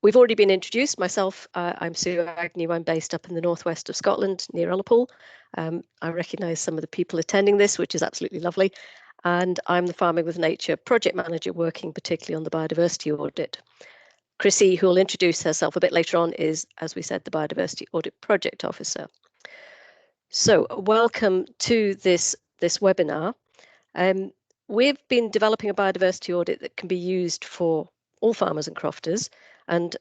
We've already been introduced. Myself, I'm Sue Agnew. I'm based up in the northwest of Scotland, near Ullapool. I recognise some of the people attending this, which is absolutely lovely. And I'm the Farming with Nature project manager, working particularly on the biodiversity audit. Chrissy, who will introduce herself a bit later on, is, as we said, the biodiversity audit project officer. So welcome to this webinar. We've been developing a biodiversity audit that can be used for all farmers and crofters. And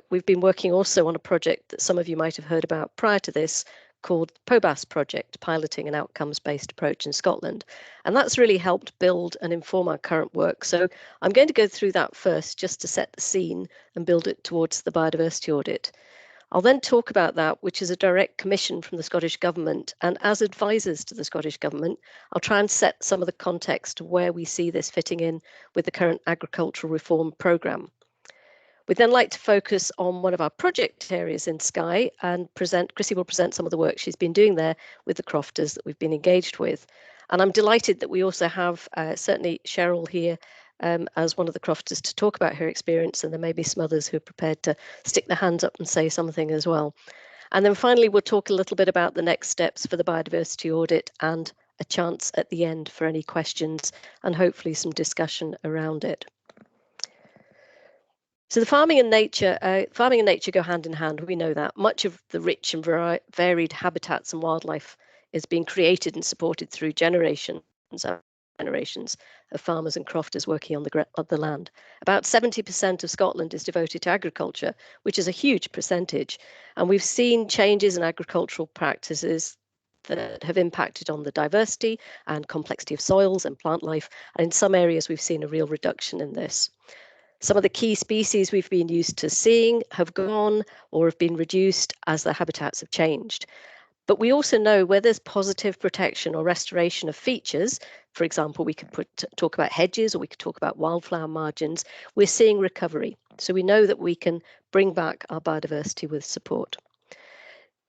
we've been working also on a project that some of you might have heard about prior to this, called POBAS project, Piloting an Outcomes-Based Approach in Scotland. And that's really helped build and inform our current work. So I'm going to go through that first, just to set the scene and build it towards the biodiversity audit. I'll then talk about that, which is a direct commission from the Scottish Government. And as advisors to the Scottish Government, I'll try and set some of the context where we see this fitting in with the current agricultural reform programme. We'd then like to focus on one of our project areas in Skye and Chrissy will present some of the work she's been doing there with the crofters that we've been engaged with. And I'm delighted that we also have certainly Cheryl here as one of the crofters to talk about her experience, and there may be some others who are prepared to stick their hands up and say something as well. And then finally, we'll talk a little bit about the next steps for the biodiversity audit and a chance at the end for any questions and hopefully some discussion around it. So the farming and nature go hand in hand. We know that much of the rich and varied habitats and wildlife is being created and supported through generations of farmers and crofters working on the land. About 70% of Scotland is devoted to agriculture, which is a huge percentage. And we've seen changes in agricultural practices that have impacted on the diversity and complexity of soils and plant life. And in some areas, we've seen a real reduction in this. Some of the key species we've been used to seeing have gone or have been reduced as their habitats have changed. But we also know where there's positive protection or restoration of features, for example, we could talk about hedges or we could talk about wildflower margins, we're seeing recovery. So we know that we can bring back our biodiversity with support.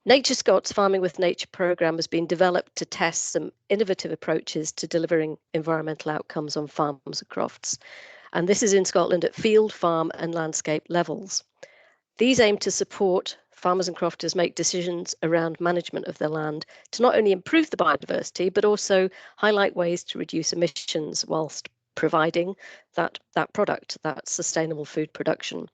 Nature Scott's Farming with Nature programme has been developed to test some innovative approaches to delivering environmental outcomes on farms and crofts. And this is in Scotland at field, farm and landscape levels. These aim to support farmers and crofters make decisions around management of their land to not only improve the biodiversity, but also highlight ways to reduce emissions whilst providing that product, that sustainable food production.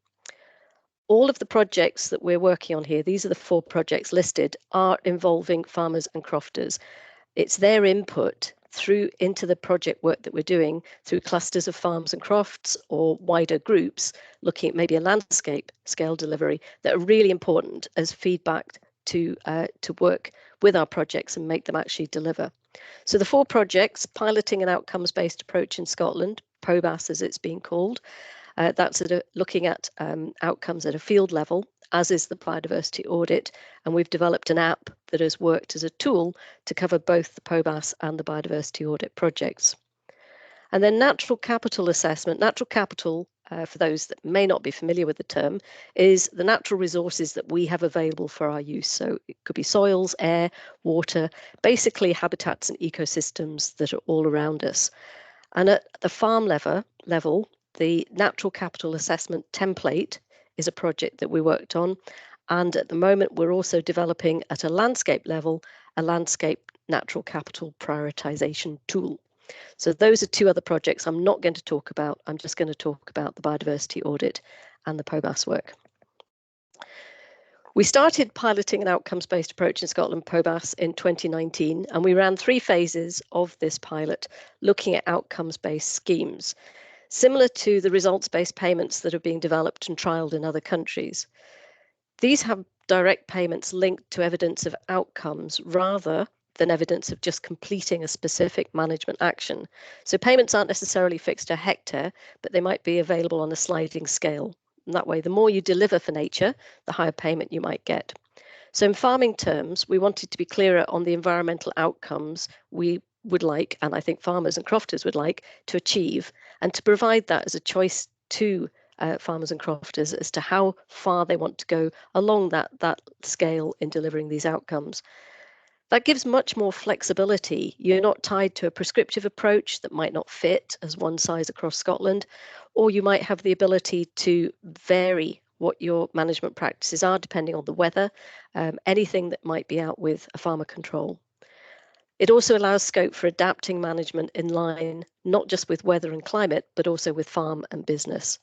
All of the projects that we're working on here, these are the 4 projects listed, are involving farmers and crofters. It's their input through into the project work that we're doing through clusters of farms and crofts or wider groups, looking at maybe a landscape scale delivery, that are really important as feedback to work with our projects and make them actually deliver. So the 4 projects, Piloting an Outcomes-Based Approach in Scotland, POBAS as it's being called, that's looking at outcomes at a field level, as is the biodiversity audit, and we've developed an app that has worked as a tool to cover both the POBAS and the biodiversity audit projects. And then natural capital assessment. Natural capital, for those that may not be familiar with the term, is the natural resources that we have available for our use. So it could be soils, air, water, basically habitats and ecosystems that are all around us. And at the farm level, the natural capital assessment template is a project that we worked on. And at the moment, we're also developing at a landscape level, a landscape natural capital prioritization tool. So those are 2 other projects I'm not going to talk about. I'm just going to talk about the biodiversity audit and the POBAS work. We started piloting an outcomes-based approach in Scotland, POBAS, in 2019, and we ran 3 phases of this pilot looking at outcomes-based schemes, similar to the results-based payments that are being developed and trialled in other countries. These have direct payments linked to evidence of outcomes rather than evidence of just completing a specific management action. So payments aren't necessarily fixed to a hectare, but they might be available on a sliding scale. And that way, the more you deliver for nature, the higher payment you might get. So in farming terms, we wanted to be clearer on the environmental outcomes we would like, and I think farmers and crofters would like, to achieve, and to provide that as a choice to farmers and crofters as to how far they want to go along that scale in delivering these outcomes. That gives much more flexibility. You're not tied to a prescriptive approach that might not fit as one size across Scotland, or you might have the ability to vary what your management practices are, depending on the weather, anything that might be out with a farmer control. It also allows scope for adapting management in line, not just with weather and climate, but also with farm and business.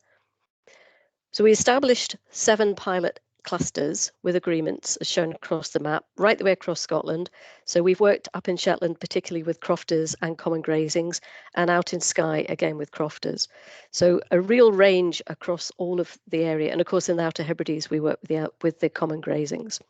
So we established 7 pilot clusters with agreements as shown across the map, right the way across Scotland. So we've worked up in Shetland, particularly with crofters and common grazings, and out in Skye, again with crofters. So a real range across all of the area. And of course, in the Outer Hebrides, we work with the common grazings.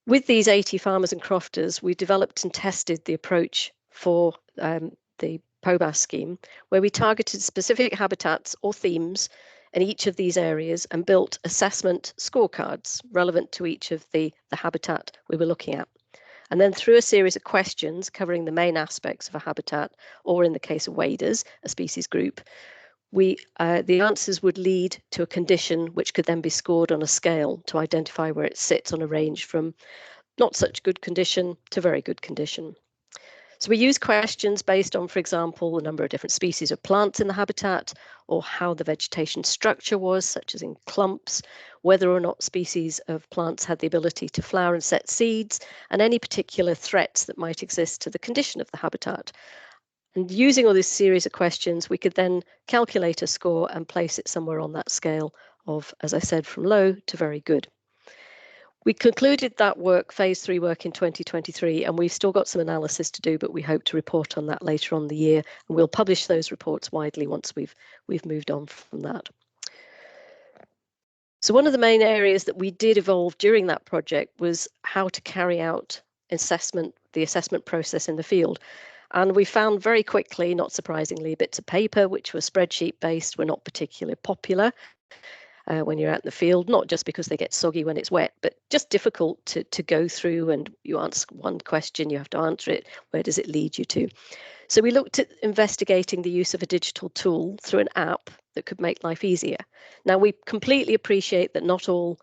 With these 80 farmers and crofters, we developed and tested the approach for the POBAS scheme, where we targeted specific habitats or themes in each of these areas and built assessment scorecards relevant to each of the habitat we were looking at. And then through a series of questions covering the main aspects of a habitat, or in the case of waders, a species group, the answers would lead to a condition which could then be scored on a scale to identify where it sits on a range from not such good condition to very good condition. So we use questions based on, for example, the number of different species of plants in the habitat, or how the vegetation structure was, such as in clumps, whether or not species of plants had the ability to flower and set seeds, and any particular threats that might exist to the condition of the habitat. And using all this series of questions, we could then calculate a score and place it somewhere on that scale of, as I said, from low to very good. We concluded that work, phase 3 work, in 2023, and we've still got some analysis to do, but we hope to report on that later on in the year, and we'll publish those reports widely once we've moved on from that. So one of the main areas that we did evolve during that project was how to carry out the assessment process in the field. And we found very quickly, not surprisingly, bits of paper which were spreadsheet based were not particularly popular. When you're out in the field, not just because they get soggy when it's wet, but just difficult to go through, and you ask one question, you have to answer it, where does it lead you to? So we looked at investigating the use of a digital tool through an app that could make life easier. Now, we completely appreciate that not all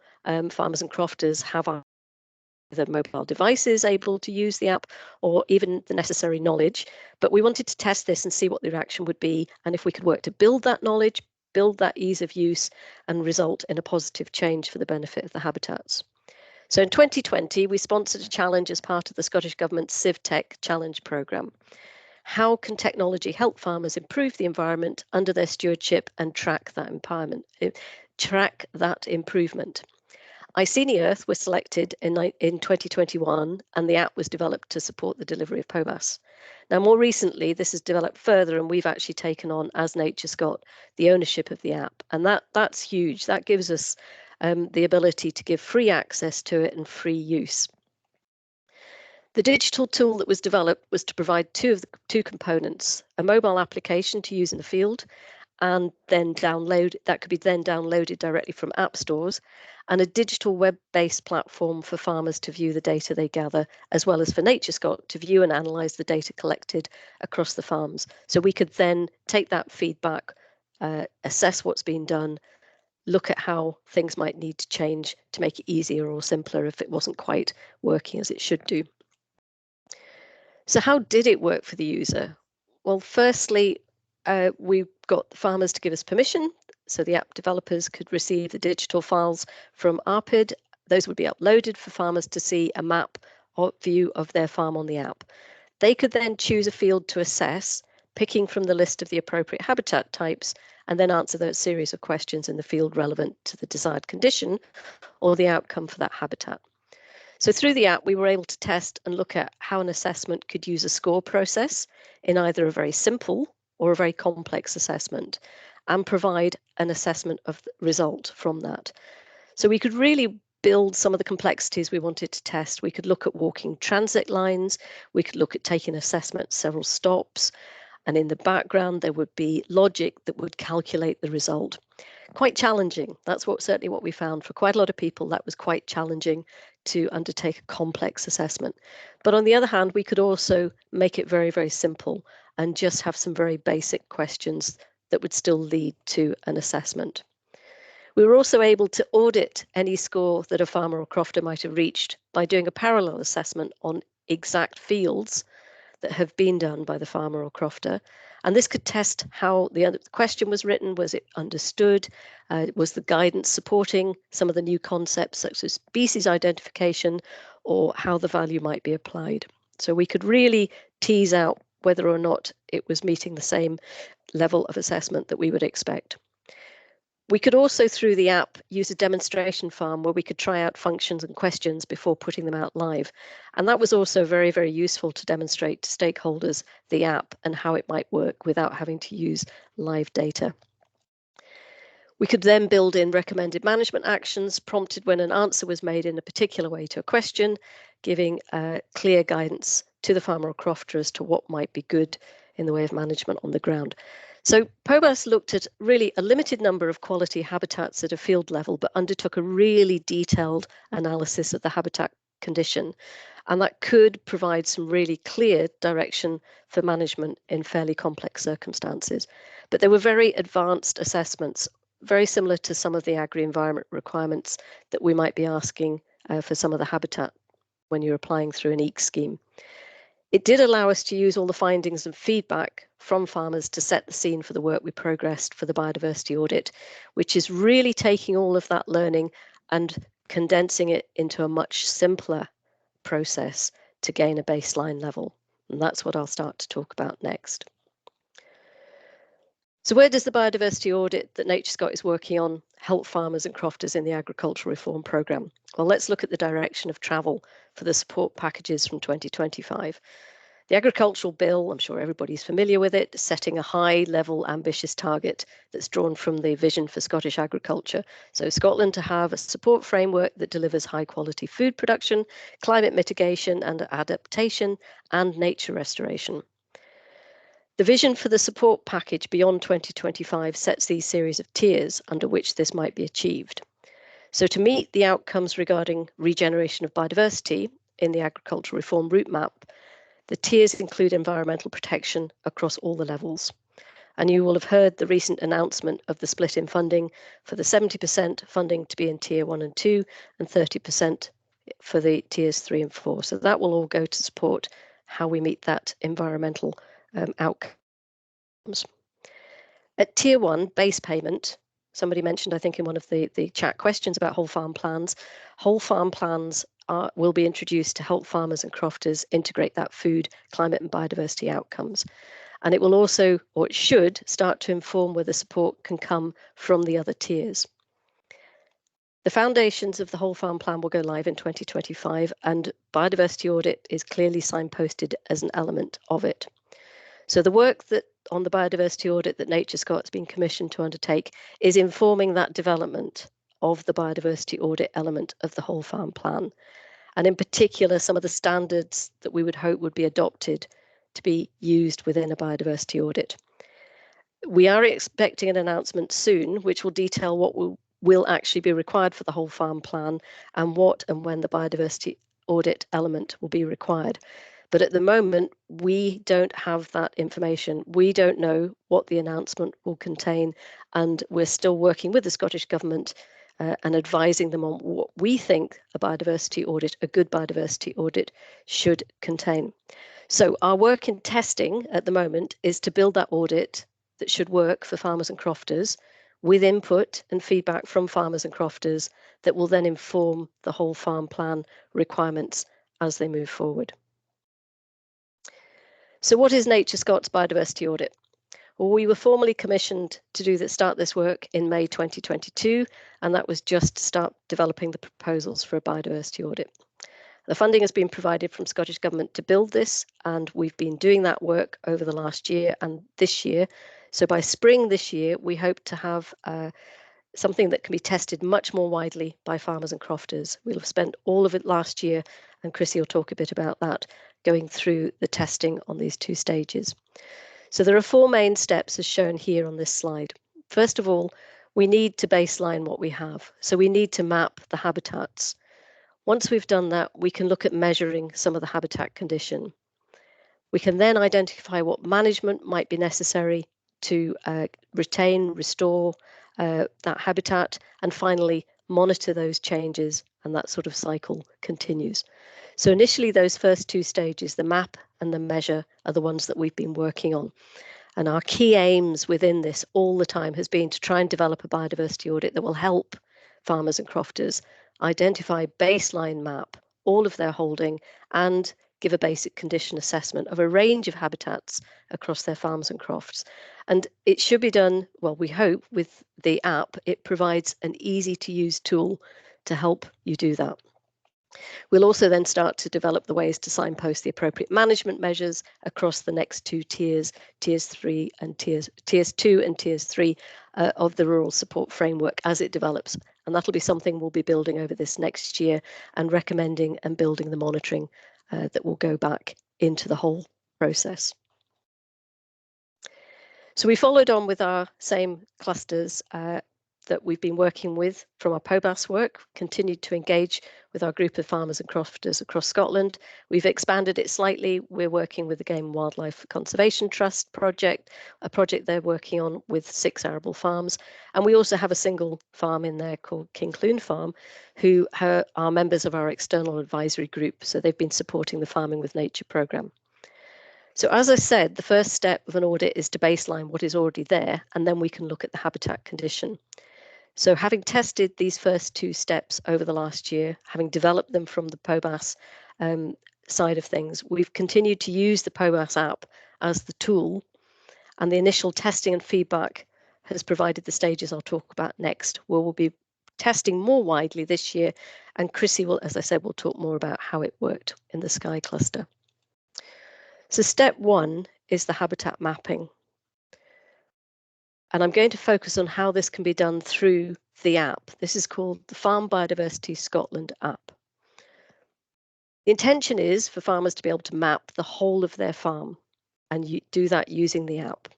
farmers and crofters have either mobile devices able to use the app or even the necessary knowledge, but we wanted to test this and see what the reaction would be, and if we could work to build that knowledge, build that ease of use, and result in a positive change for the benefit of the habitats. So in 2020, we sponsored a challenge as part of the Scottish Government's CivTech Challenge programme. How can technology help farmers improve the environment under their stewardship and track that improvement? Iceni Earth was selected in 2021, and the app was developed to support the delivery of POBAS. Now, more recently, this has developed further, and we've actually taken on, as Nature Scot, the ownership of the app, and that's huge. That gives us the ability to give free access to it and free use. The digital tool that was developed was to provide two components: a mobile application to use in the field, and then that could be then downloaded directly from app stores, and a digital web-based platform for farmers to view the data they gather, as well as for Nature Scot to view and analyse the data collected across the farms. So we could then take that feedback, assess what's been done, look at how things might need to change to make it easier or simpler if it wasn't quite working as it should do. So how did it work for the user? Well, firstly, we got the farmers to give us permission, so the app developers could receive the digital files from ARPID. Those would be uploaded for farmers to see a map or view of their farm on the app. They could then choose a field to assess, picking from the list of the appropriate habitat types, and then answer those series of questions in the field relevant to the desired condition or the outcome for that habitat. So through the app, we were able to test and look at how an assessment could use a score process in either a very simple or a very complex assessment, and provide an assessment of the result from that. So we could really build some of the complexities we wanted to test. We could look at walking transit lines, we could look at taking assessment at several stops, and in the background there would be logic that would calculate the result. Quite challenging. That's certainly what we found. For quite a lot of people, that was quite challenging to undertake a complex assessment. But on the other hand, we could also make it very, very simple and just have some very basic questions that would still lead to an assessment. We were also able to audit any score that a farmer or crofter might have reached by doing a parallel assessment on exact fields that have been done by the farmer or crofter, And this could test how the question was written. Was it understood? Was the guidance supporting some of the new concepts such as species identification or how the value might be applied? So we could really tease out whether or not it was meeting the same level of assessment that we would expect. We could also, through the app, use a demonstration farm where we could try out functions and questions before putting them out live. And that was also very, very useful to demonstrate to stakeholders the app and how it might work without having to use live data. We could then build in recommended management actions prompted when an answer was made in a particular way to a question, giving clear guidance to the farmer or crofter as to what might be good in the way of management on the ground. So POBAS looked at really a limited number of quality habitats at a field level, but undertook a really detailed analysis of the habitat condition. And that could provide some really clear direction for management in fairly complex circumstances. But they were very advanced assessments, very similar to some of the agri-environment requirements that we might be asking for some of the habitat when you're applying through an EEC scheme. It did allow us to use all the findings and feedback from farmers to set the scene for the work we progressed for the biodiversity audit, which is really taking all of that learning and condensing it into a much simpler process to gain a baseline level. And that's what I'll start to talk about next. So where does the biodiversity audit that NatureScot is working on help farmers and crofters in the agricultural reform programme? Well, let's look at the direction of travel for the support packages from 2025. The agricultural bill, I'm sure everybody's familiar with it, setting a high level ambitious target that's drawn from the vision for Scottish agriculture. So Scotland to have a support framework that delivers high quality food production, climate mitigation and adaptation, and nature restoration. The vision for the support package beyond 2025 sets these series of tiers under which this might be achieved. So to meet the outcomes regarding regeneration of biodiversity in the agricultural reform route map, the tiers include environmental protection across all the levels. And you will have heard the recent announcement of the split in funding for the 70% funding to be in tier 1 and 2 and 30% for the tiers 3 and 4. So that will all go to support how we meet that environmental outcomes. At tier 1, base payment, somebody mentioned, I think, in one of the chat questions about whole farm plans will be introduced to help farmers and crofters integrate that food, climate and biodiversity outcomes. And it will also, or it should, start to inform whether support can come from the other tiers. The foundations of the whole farm plan will go live in 2025, and biodiversity audit is clearly signposted as an element of it. So the work on the biodiversity audit that NatureScot has been commissioned to undertake is informing that development of the biodiversity audit element of the whole farm plan. And in particular, some of the standards that we would hope would be adopted to be used within a biodiversity audit. We are expecting an announcement soon, which will detail what will actually be required for the whole farm plan and what and when the biodiversity audit element will be required. But at the moment, we don't have that information. We don't know what the announcement will contain, and we're still working with the Scottish Government and advising them on what we think a biodiversity audit, a good biodiversity audit, should contain. So our work in testing at the moment is to build that audit that should work for farmers and crofters with input and feedback from farmers and crofters that will then inform the whole farm plan requirements as they move forward. So what is NatureScot's biodiversity audit? Well, we were formally commissioned to start this work in May 2022, and that was just to start developing the proposals for a biodiversity audit. The funding has been provided from Scottish Government to build this, and we've been doing that work over the last year and this year. So by spring this year, we hope to have something that can be tested much more widely by farmers and crofters. We'll have spent all of it last year, and Chrissy will talk a bit about that, going through the testing on these two stages. So there are four main steps as shown here on this slide. First of all, we need to baseline what we have. So we need to map the habitats. Once we've done that, we can look at measuring some of the habitat condition. We can then identify what management might be necessary to retain, restore that habitat, and finally monitor those changes, and that sort of cycle continues. So initially, those first two stages, the map and the measure, are the ones that we've been working on. And our key aims within this all the time has been to try and develop a biodiversity audit that will help farmers and crofters identify, baseline map all of their holding and give a basic condition assessment of a range of habitats across their farms and crofts. And it should be done, well, we hope, with the app. It provides an easy to use tool to help you do that. We'll also then start to develop the ways to signpost the appropriate management measures across the next two tiers, tiers 2 and tiers 3 of the rural support framework as it develops. And that'll be something we'll be building over this next year and recommending and building the monitoring that will go back into the whole process. So we followed on with our same clusters that we've been working with from our POBAS work, continued to engage with our group of farmers and crofters across Scotland. We've expanded it slightly. We're working with the Game and Wildlife Conservation Trust project, a project they're working on with 6 arable farms. And we also have a single farm in there called King Clune Farm, who are members of our external advisory group. So they've been supporting the Farming with Nature programme. So as I said, the first step of an audit is to baseline what is already there, and then we can look at the habitat condition. So having tested these first 2 steps over the last year, having developed them from the POBAS side of things, we've continued to use the POBAS app as the tool, and the initial testing and feedback has provided the stages I'll talk about next, where we'll be testing more widely this year, and Chrissy will, as I said, will talk more about how it worked in the Skye cluster. So step 1 is the habitat mapping. And I'm going to focus on how this can be done through the app. This is called the Farm Biodiversity Scotland app. The intention is for farmers to be able to map the whole of their farm, and you do that using the app.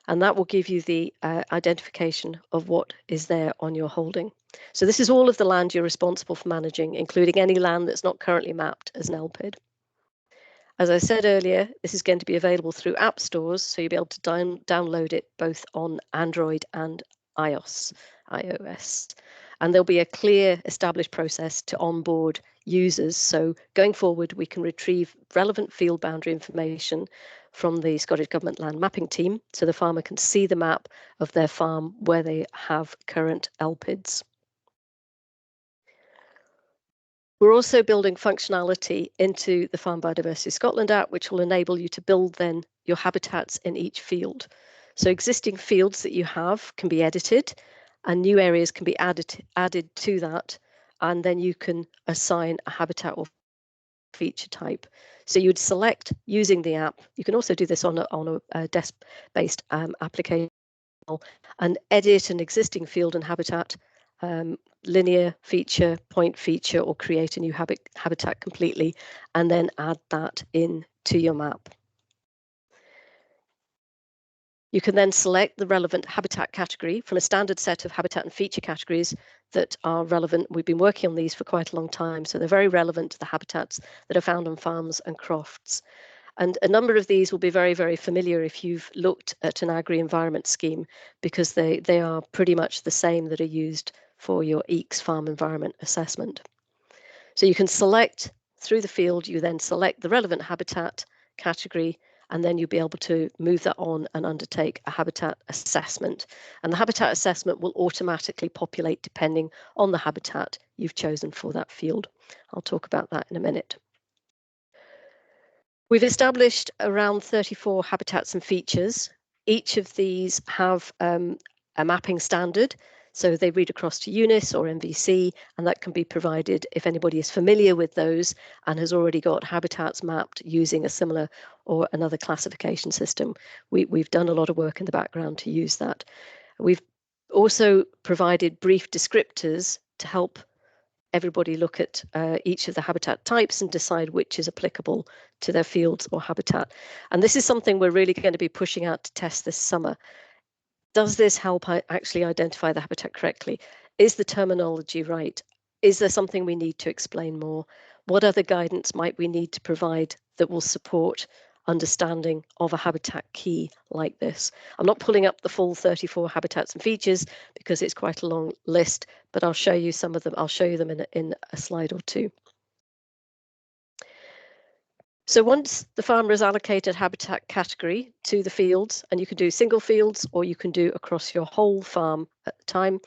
And that will give you the identification of what is there on your holding. So this is all of the land you're responsible for managing, including any land that's not currently mapped as an LPID. As I said earlier, this is going to be available through app stores, so you'll be able to download it both on Android and iOS. And there'll be a clear established process to onboard users. So going forward, we can retrieve relevant field boundary information from the Scottish Government Land Mapping Team, so the farmer can see the map of their farm where they have current LPIDs. We're also building functionality into the Farm Biodiversity Scotland app, which will enable you to build then your habitats in each field. So existing fields that you have can be edited and new areas can be added to that, and then you can assign a habitat or feature type. So you'd select using the app. You can also do this on a desk-based application and edit an existing field and habitat, linear feature, point feature, or create a new habitat completely, and then add that in to your map. You can then select the relevant habitat category from a standard set of habitat and feature categories that are relevant. We've been working on these for quite a long time, so they're very relevant to the habitats that are found on farms and crofts. And a number of these will be very, very familiar if you've looked at an agri-environment scheme, because they are pretty much the same that are used for your EECS farm environment assessment. So you can select through the field, you then select the relevant habitat category, and then you'll be able to move that on and undertake a habitat assessment. And the habitat assessment will automatically populate depending on the habitat you've chosen for that field. I'll talk about that in a minute. We've established around 34 habitats and features. Each of these have a mapping standard, so they read across to UNIS or MVC, and that can be provided if anybody is familiar with those and has already got habitats mapped using a similar or another classification system. We've done a lot of work in the background to use that. We've also provided brief descriptors to help everybody look at each of the habitat types and decide which is applicable to their fields or habitat. And this is something we're really going to be pushing out to test this summer. Does this help actually identify the habitat correctly? Is the terminology right? Is there something we need to explain more? What other guidance might we need to provide that will support understanding of a habitat key like this? I'm not pulling up the full 34 habitats and features because it's quite a long list, but I'll show you some of them. I'll show you them in a slide or two. So once the farmer has allocated habitat category to the fields, and you can do single fields or you can do across your whole farm at the time,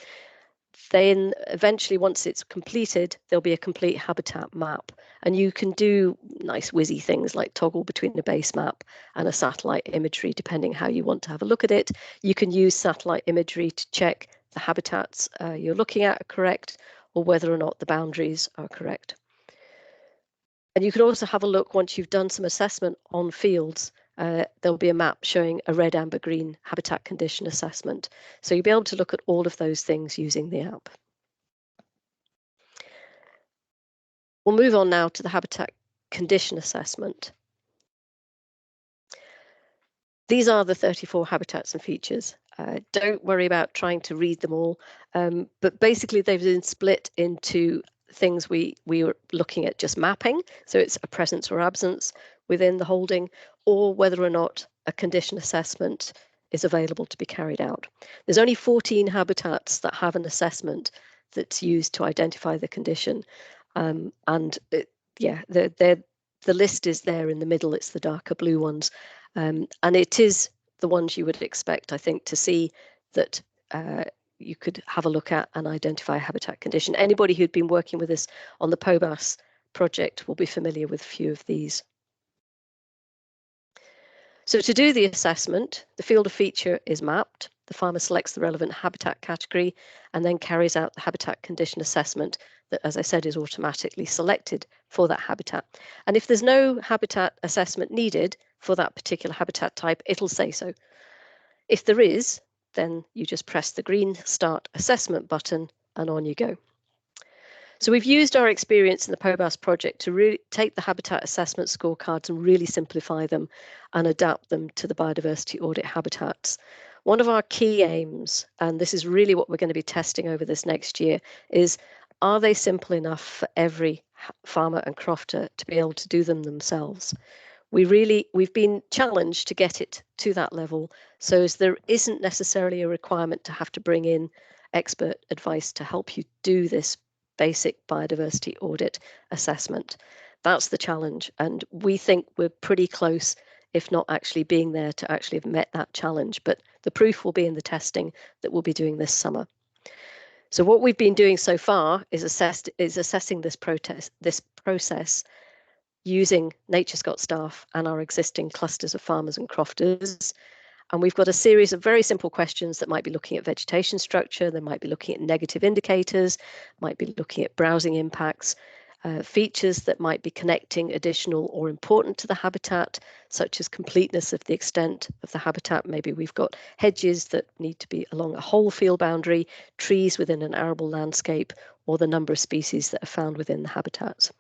then eventually once it's completed, there'll be a complete habitat map. And you can do nice whizzy things like toggle between a base map and a satellite imagery, depending how you want to have a look at it. You can use satellite imagery to check the habitats you're looking at are correct, or whether or not the boundaries are correct. And you can also have a look once you've done some assessment on fields. There'll be a map showing a red, amber, green habitat condition assessment. So you'll be able to look at all of those things using the app. We'll move on now to the habitat condition assessment. These are the 34 habitats and features. Don't worry about trying to read them all, but basically they've been split into things we were looking at just mapping, so it's a presence or absence within the holding, or whether or not a condition assessment is available to be carried out. There's only 14 habitats that have an assessment that's used to identify the condition, the list is there in the middle. It's the darker blue ones, and it is the ones you would expect, I think, to see that you could have a look at and identify a habitat condition. Anybody who'd been working with us on the POBAS project will be familiar with a few of these. So to do the assessment, the field of feature is mapped. The farmer selects the relevant habitat category and then carries out the habitat condition assessment that, as I said, is automatically selected for that habitat. And if there's no habitat assessment needed for that particular habitat type, it'll say so. If there is, then you just press the green Start Assessment button and on you go. So we've used our experience in the POBAS project to really take the habitat assessment scorecards and really simplify them and adapt them to the biodiversity audit habitats. One of our key aims, and this is really what we're going to be testing over this next year, is are they simple enough for every farmer and crofter to be able to do them themselves? We've been challenged to get it to that level, so as there isn't necessarily a requirement to have to bring in expert advice to help you do this basic biodiversity audit assessment. That's the challenge, and we think we're pretty close, if not actually being there to actually have met that challenge, but the proof will be in the testing that we'll be doing this summer. So what we've been doing so far is assessing this process using NatureScot staff and our existing clusters of farmers and crofters. And we've got a series of very simple questions that might be looking at vegetation structure, they might be looking at negative indicators, might be looking at browsing impacts, features that might be connecting additional or important to the habitat, such as completeness of the extent of the habitat. Maybe we've got hedges that need to be along a whole field boundary, trees within an arable landscape, or the number of species that are found within the habitats.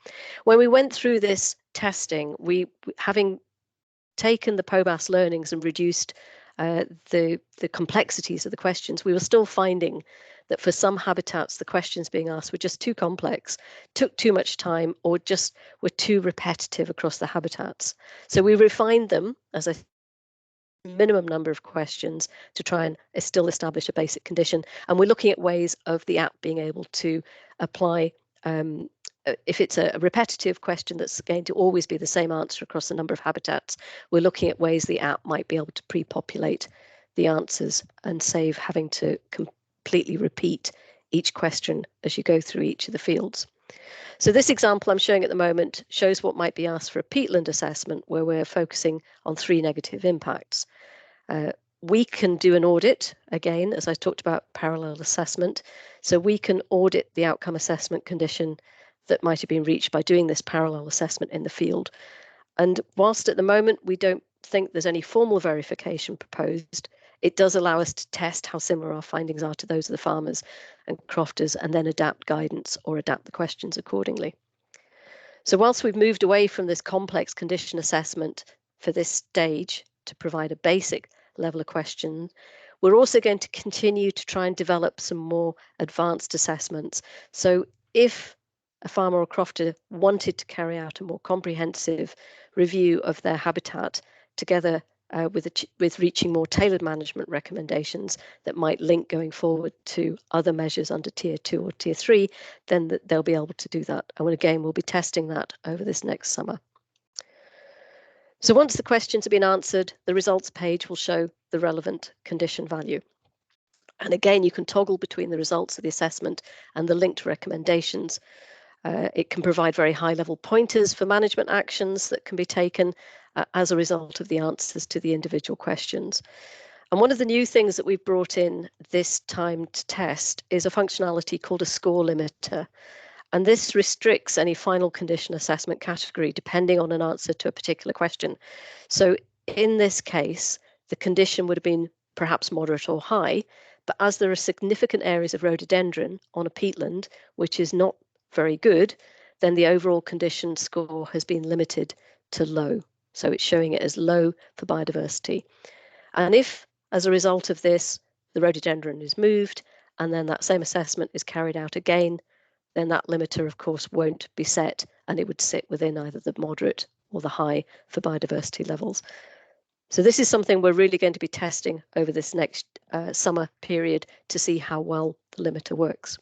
When we went through this testing, having taken the POBAS learnings and reduced the complexities of the questions, we were still finding that for some habitats, the questions being asked were just too complex, took too much time, or just were too repetitive across the habitats. So we refined them, as a minimum number of questions, to try and still establish a basic condition. And we're looking at ways of the app being able to apply if it's a repetitive question that's going to always be the same answer across a number of habitats, we're looking at ways the app might be able to pre-populate the answers and save having to completely repeat each question as you go through each of the fields. So this example I'm showing at the moment shows what might be asked for a peatland assessment, where we're focusing on 3 negative impacts. We can do an audit, again, as I talked about parallel assessment. So we can audit the outcome assessment condition that might have been reached by doing this parallel assessment in the field. And whilst at the moment we don't think there's any formal verification proposed, it does allow us to test how similar our findings are to those of the farmers and crofters, and then adapt guidance or adapt the questions accordingly. So whilst we've moved away from this complex condition assessment for this stage to provide a basic level of question, we're also going to continue to try and develop some more advanced assessments. So if a farmer or crofter wanted to carry out a more comprehensive review of their habitat, together with reaching more tailored management recommendations that might link going forward to other measures under Tier 2 or Tier 3, then they'll be able to do that. And again, we'll be testing that over this next summer. So once the questions have been answered, the results page will show the relevant condition value. And again, you can toggle between the results of the assessment and the linked recommendations. It can provide very high-level pointers for management actions that can be taken as a result of the answers to the individual questions. And one of the new things that we've brought in this time to test is a functionality called a score limiter. And this restricts any final condition assessment category depending on an answer to a particular question. So in this case, the condition would have been perhaps moderate or high, but as there are significant areas of rhododendron on a peatland, which is not very good, then the overall condition score has been limited to low. So it's showing it as low for biodiversity. And if, as a result of this, the rhododendron is moved, and then that same assessment is carried out again, then that limiter, of course, won't be set, and it would sit within either the moderate or the high for biodiversity levels. So this is something we're really going to be testing over this next summer period to see how well the limiter works.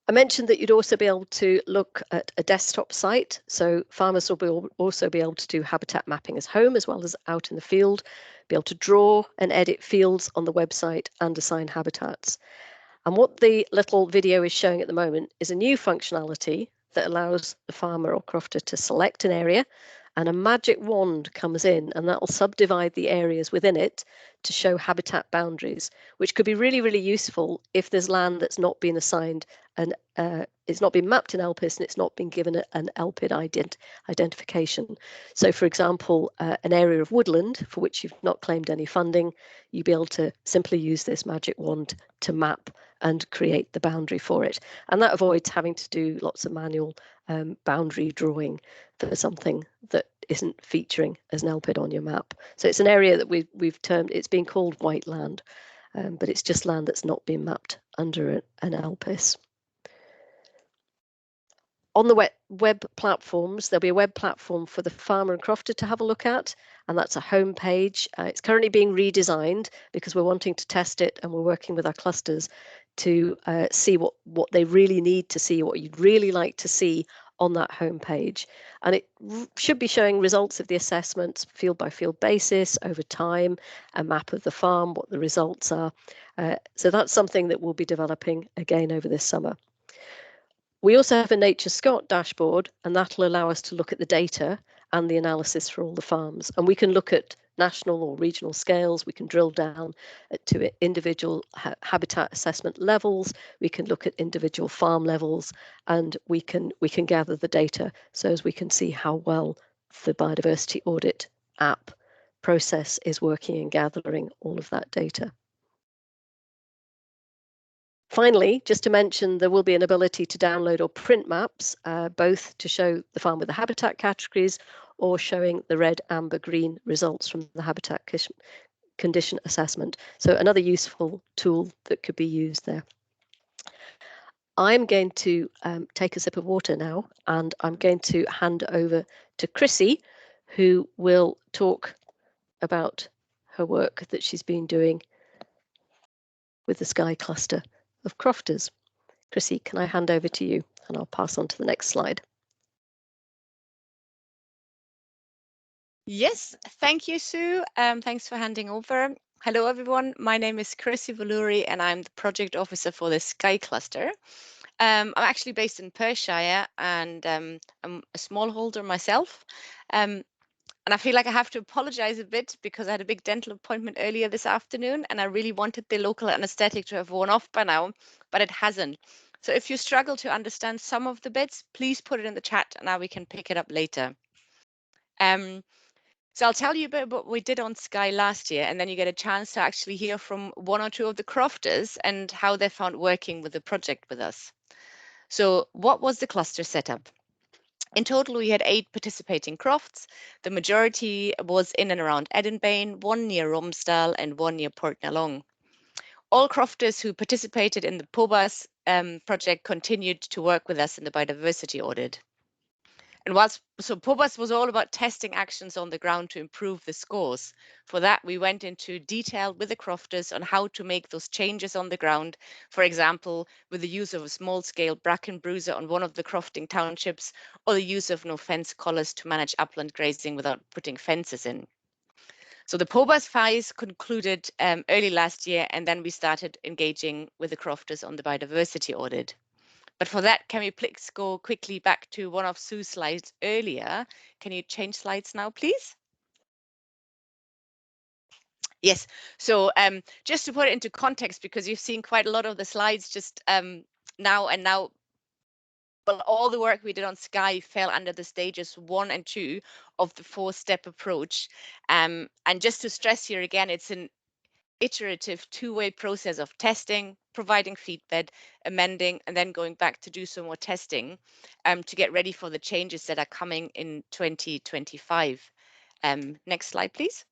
I mentioned that you'd also be able to look at a desktop site. So farmers will also be able to do habitat mapping as home as well as out in the field, be able to draw and edit fields on the website and assign habitats. And what the little video is showing at the moment is a new functionality that allows the farmer or crofter to select an area, and a magic wand comes in and that will subdivide the areas within it to show habitat boundaries, which could be really, really useful if there's land that's not been assigned and it's not been mapped in LPIS and it's not been given an LPID identification. So for example, an area of woodland for which you've not claimed any funding, you'll be able to simply use this magic wand to map and create the boundary for it. And that avoids having to do lots of manual boundary drawing for something that isn't featuring as an LPID on your map. So it's an area that we've termed, it's been called white land, but it's just land that's not been mapped under an LPIS. On the web platforms, there'll be a web platform for the farmer and crofter to have a look at, and that's a home page. It's currently being redesigned because we're wanting to test it, and we're working with our clusters to see what they really need to see, what you'd really like to see on that home page. And it should be showing results of the assessments field by field basis over time, a map of the farm, what the results are. So that's something that we'll be developing again over this summer. We also have a Nature Scott dashboard, and that'll allow us to look at the data and the analysis for all the farms. And we can look at national or regional scales. We can drill down to individual habitat assessment levels. We can look at individual farm levels, and we can gather the data so as we can see how well the biodiversity audit app process is working in gathering all of that data. Finally, just to mention, there will be an ability to download or print maps, both to show the farm with the habitat categories or showing the red, amber, green results from the habitat condition assessment. So another useful tool that could be used there. I'm going to take a sip of water now, and I'm going to hand over to Chrissy, who will talk about her work that she's been doing with the Sky cluster of crofters. Chrissy, can I hand over to you, and I'll pass on to the next slide. Yes, thank you, Sue. Thanks for handing over. Hello, everyone. My name is Chrissy Valuri, and I'm the project officer for the Sky Cluster. I'm actually based in Perthshire, and I'm a smallholder myself. And I feel like I have to apologize a bit because I had a big dental appointment earlier this afternoon, and I really wanted the local anesthetic to have worn off by now, but it hasn't. So if you struggle to understand some of the bits, please put it in the chat, and now we can pick it up later. So I'll tell you a bit about what we did on Sky last year, and then you get a chance to actually hear from one or two of the crofters and how they found working with the project with us. So what was the cluster setup? In total, we had 8 participating crofts. The majority was in and around Edinbane, 1 near Romsdal and 1 near Portnalong. All crofters who participated in the POBAS project continued to work with us in the biodiversity audit. And so POBAS was all about testing actions on the ground to improve the scores. For that, we went into detail with the crofters on how to make those changes on the ground. For example, with the use of a small-scale bracken bruiser on one of the crofting townships, or the use of no fence collars to manage upland grazing without putting fences in. So the POBAS phase concluded early last year, and then we started engaging with the crofters on the biodiversity audit. But for that, can we please go quickly back to one of Sue's slides earlier? Can you change slides now, please? Yes. So just to put it into context, because you've seen quite a lot of the slides just now, well, all the work we did on Sky fell under the stages 1 and 2 of the 4-step approach. And just to stress here again, it's an iterative two-way process of testing, providing feedback, amending, and then going back to do some more testing to get ready for the changes that are coming in 2025. Next slide, please.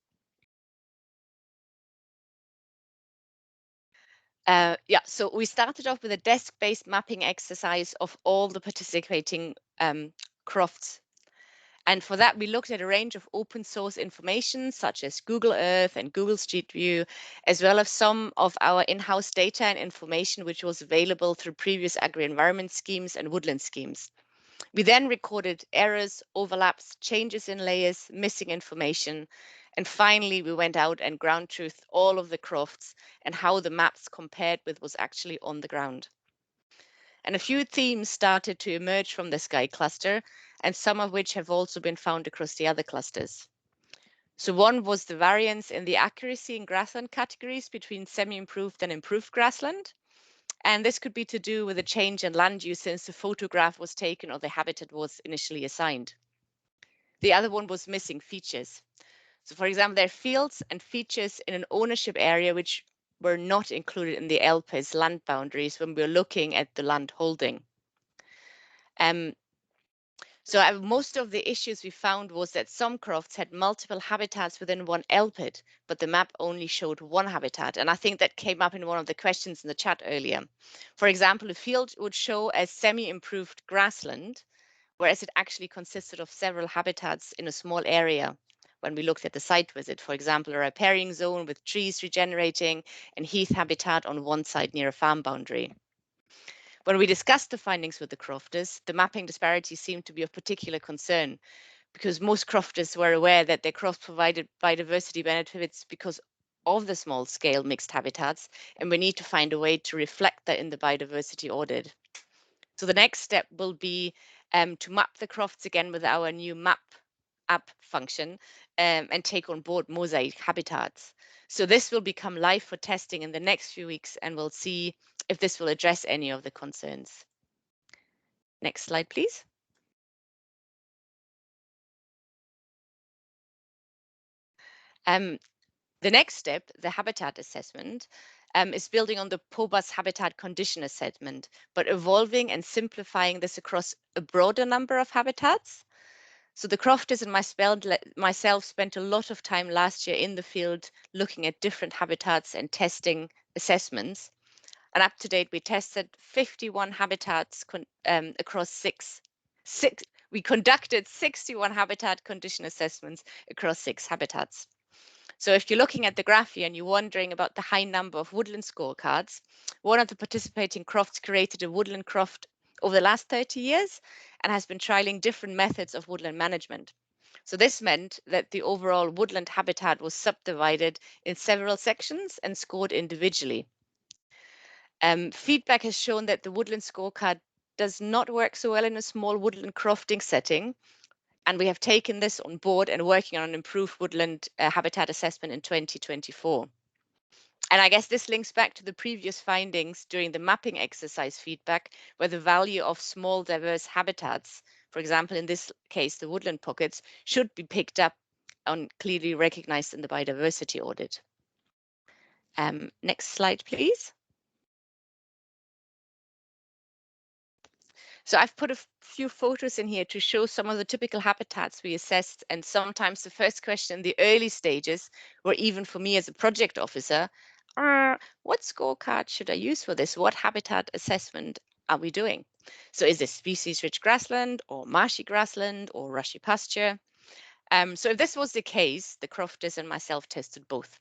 Yeah, so we started off with a desk-based mapping exercise of all the participating crofts. And for that, we looked at a range of open source information, such as Google Earth and Google Street View, as well as some of our in-house data and information, which was available through previous agri-environment schemes and woodland schemes. We then recorded errors, overlaps, changes in layers, missing information. And finally, we went out and ground truthed all of the crofts and how the maps compared with what's actually on the ground. And a few themes started to emerge from the Sky cluster, and some of which have also been found across the other clusters. So one was the variance in the accuracy in grassland categories between semi-improved and improved grassland. And this could be to do with a change in land use since the photograph was taken or the habitat was initially assigned. The other one was missing features. So for example, there are fields and features in an ownership area which were not included in the LPIS land boundaries when we were looking at the land holding. So most of the issues we found was that some crofts had multiple habitats within one LPID, but the map only showed one habitat. And I think that came up in one of the questions in the chat earlier. For example, a field would show as semi-improved grassland, whereas it actually consisted of several habitats in a small area. When we looked at the site visit, for example, a riparian zone with trees regenerating and heath habitat on one side near a farm boundary. When we discussed the findings with the crofters, the mapping disparity seemed to be of particular concern because most crofters were aware that their crofts provided biodiversity benefits because of the small scale mixed habitats, and we need to find a way to reflect that in the biodiversity audit. So the next step will be to map the crofts again with our new map app function and take on board mosaic habitats. So this will become live for testing in the next few weeks, and we'll see if this will address any of the concerns. Next slide, please. The next step, the habitat assessment, is building on the POBAS habitat condition assessment, but evolving and simplifying this across a broader number of habitats. So the crofters and myself spent a lot of time last year in the field looking at different habitats and testing assessments. And up to date, we tested 51 habitats across six. We conducted 61 habitat condition assessments across 6 habitats. So if you're looking at the graph here and you're wondering about the high number of woodland scorecards, one of the participating crofts created a woodland croft over the last 30 years and has been trialing different methods of woodland management. So this meant that the overall woodland habitat was subdivided in several sections and scored individually. Feedback has shown that the woodland scorecard does not work so well in a small woodland crofting setting, and we have taken this on board and working on an improved woodland habitat assessment in 2024. And I guess this links back to the previous findings during the mapping exercise feedback, where the value of small diverse habitats, for example, in this case, the woodland pockets, should be picked up and clearly recognized in the biodiversity audit. Next slide, please. So I've put a few photos in here to show some of the typical habitats we assessed. And sometimes the first question in the early stages, or even for me as a project officer, what scorecard should I use for this? What habitat assessment are we doing? So is this species-rich grassland or marshy grassland or rushy pasture? So if this was the case, the crofters and myself tested both.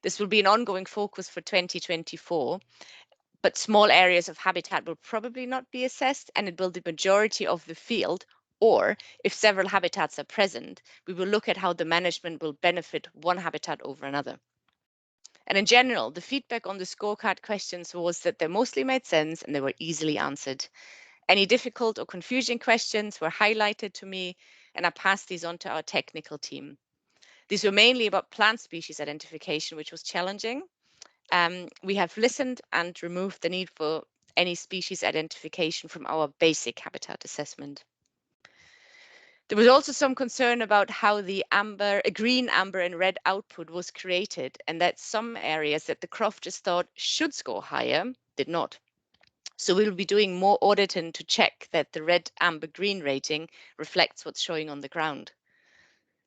This will be an ongoing focus for 2024, but small areas of habitat will probably not be assessed, and it will be the majority of the field. Or if several habitats are present, we will look at how the management will benefit one habitat over another. And in general, the feedback on the scorecard questions was that they mostly made sense and they were easily answered. Any difficult or confusing questions were highlighted to me, and I passed these on to our technical team. These were mainly about plant species identification, which was challenging. We have listened and removed the need for any species identification from our basic habitat assessment. There was also some concern about how the green, amber, and red output was created, and that some areas that the crofters thought should score higher did not. So we'll be doing more auditing to check that the red, amber, green rating reflects what's showing on the ground.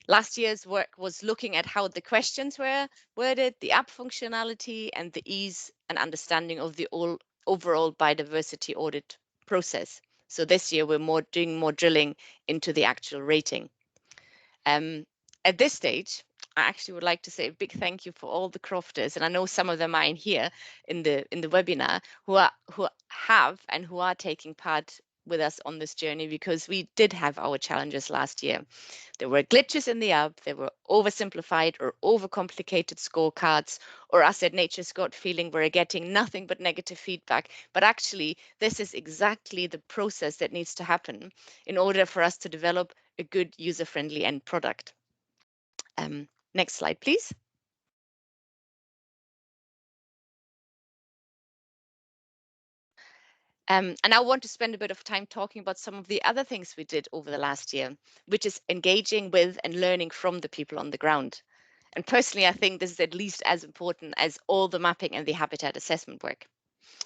Last year's work was looking at how the questions were worded, the app functionality, and the ease and understanding of the overall biodiversity audit process. So this year we're doing more drilling into the actual rating. At this stage, I actually would like to say a big thank you for all the crofters, and I know some of them are in here in the webinar who have and who are taking part with us on this journey, because we did have our challenges last year. There were glitches in the app, there were oversimplified or overcomplicated scorecards, or us at Nature's Gut feeling we're getting nothing but negative feedback. But actually, this is exactly the process that needs to happen in order for us to develop a good user-friendly end product. Next slide, please. And I want to spend a bit of time talking about some of the other things we did over the last year, which is engaging with and learning from the people on the ground. And personally, I think this is at least as important as all the mapping and the habitat assessment work.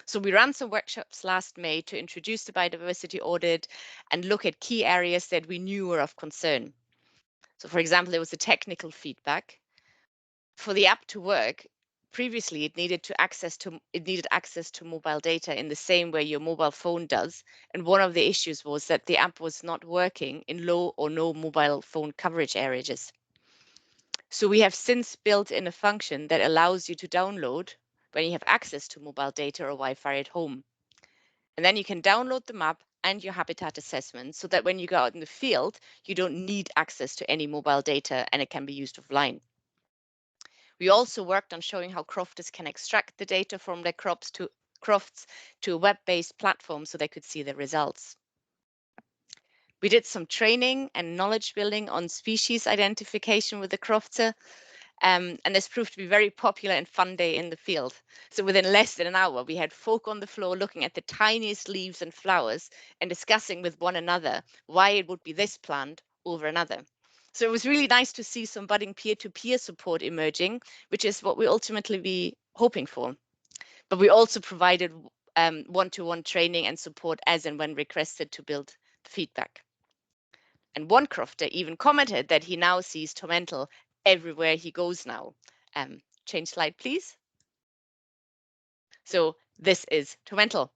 So we ran some workshops last May to introduce the biodiversity audit and look at key areas that we knew were of concern. So for example, there was the technical feedback. For the app to work, previously it needed access to mobile data in the same way your mobile phone does. And one of the issues was that the app was not working in low or no mobile phone coverage areas. So we have since built in a function that allows you to download when you have access to mobile data or Wi-Fi at home. And then you can download the map and your habitat assessment so that when you go out in the field, you don't need access to any mobile data and it can be used offline. We also worked on showing how crofters can extract the data from their crofts to a web-based platform so they could see the results. We did some training and knowledge building on species identification with the crofter, and this proved to be very popular and fun day in the field. So within less than an hour, we had folk on the floor looking at the tiniest leaves and flowers and discussing with one another why it would be this plant over another. So it was really nice to see some budding peer-to-peer support emerging, which is what we ultimately be hoping for. But we also provided one-to-one training and support as and when requested to build the feedback. And one crofter even commented that he now sees Tormental everywhere he goes now. Change slide, please. So this is Tormental.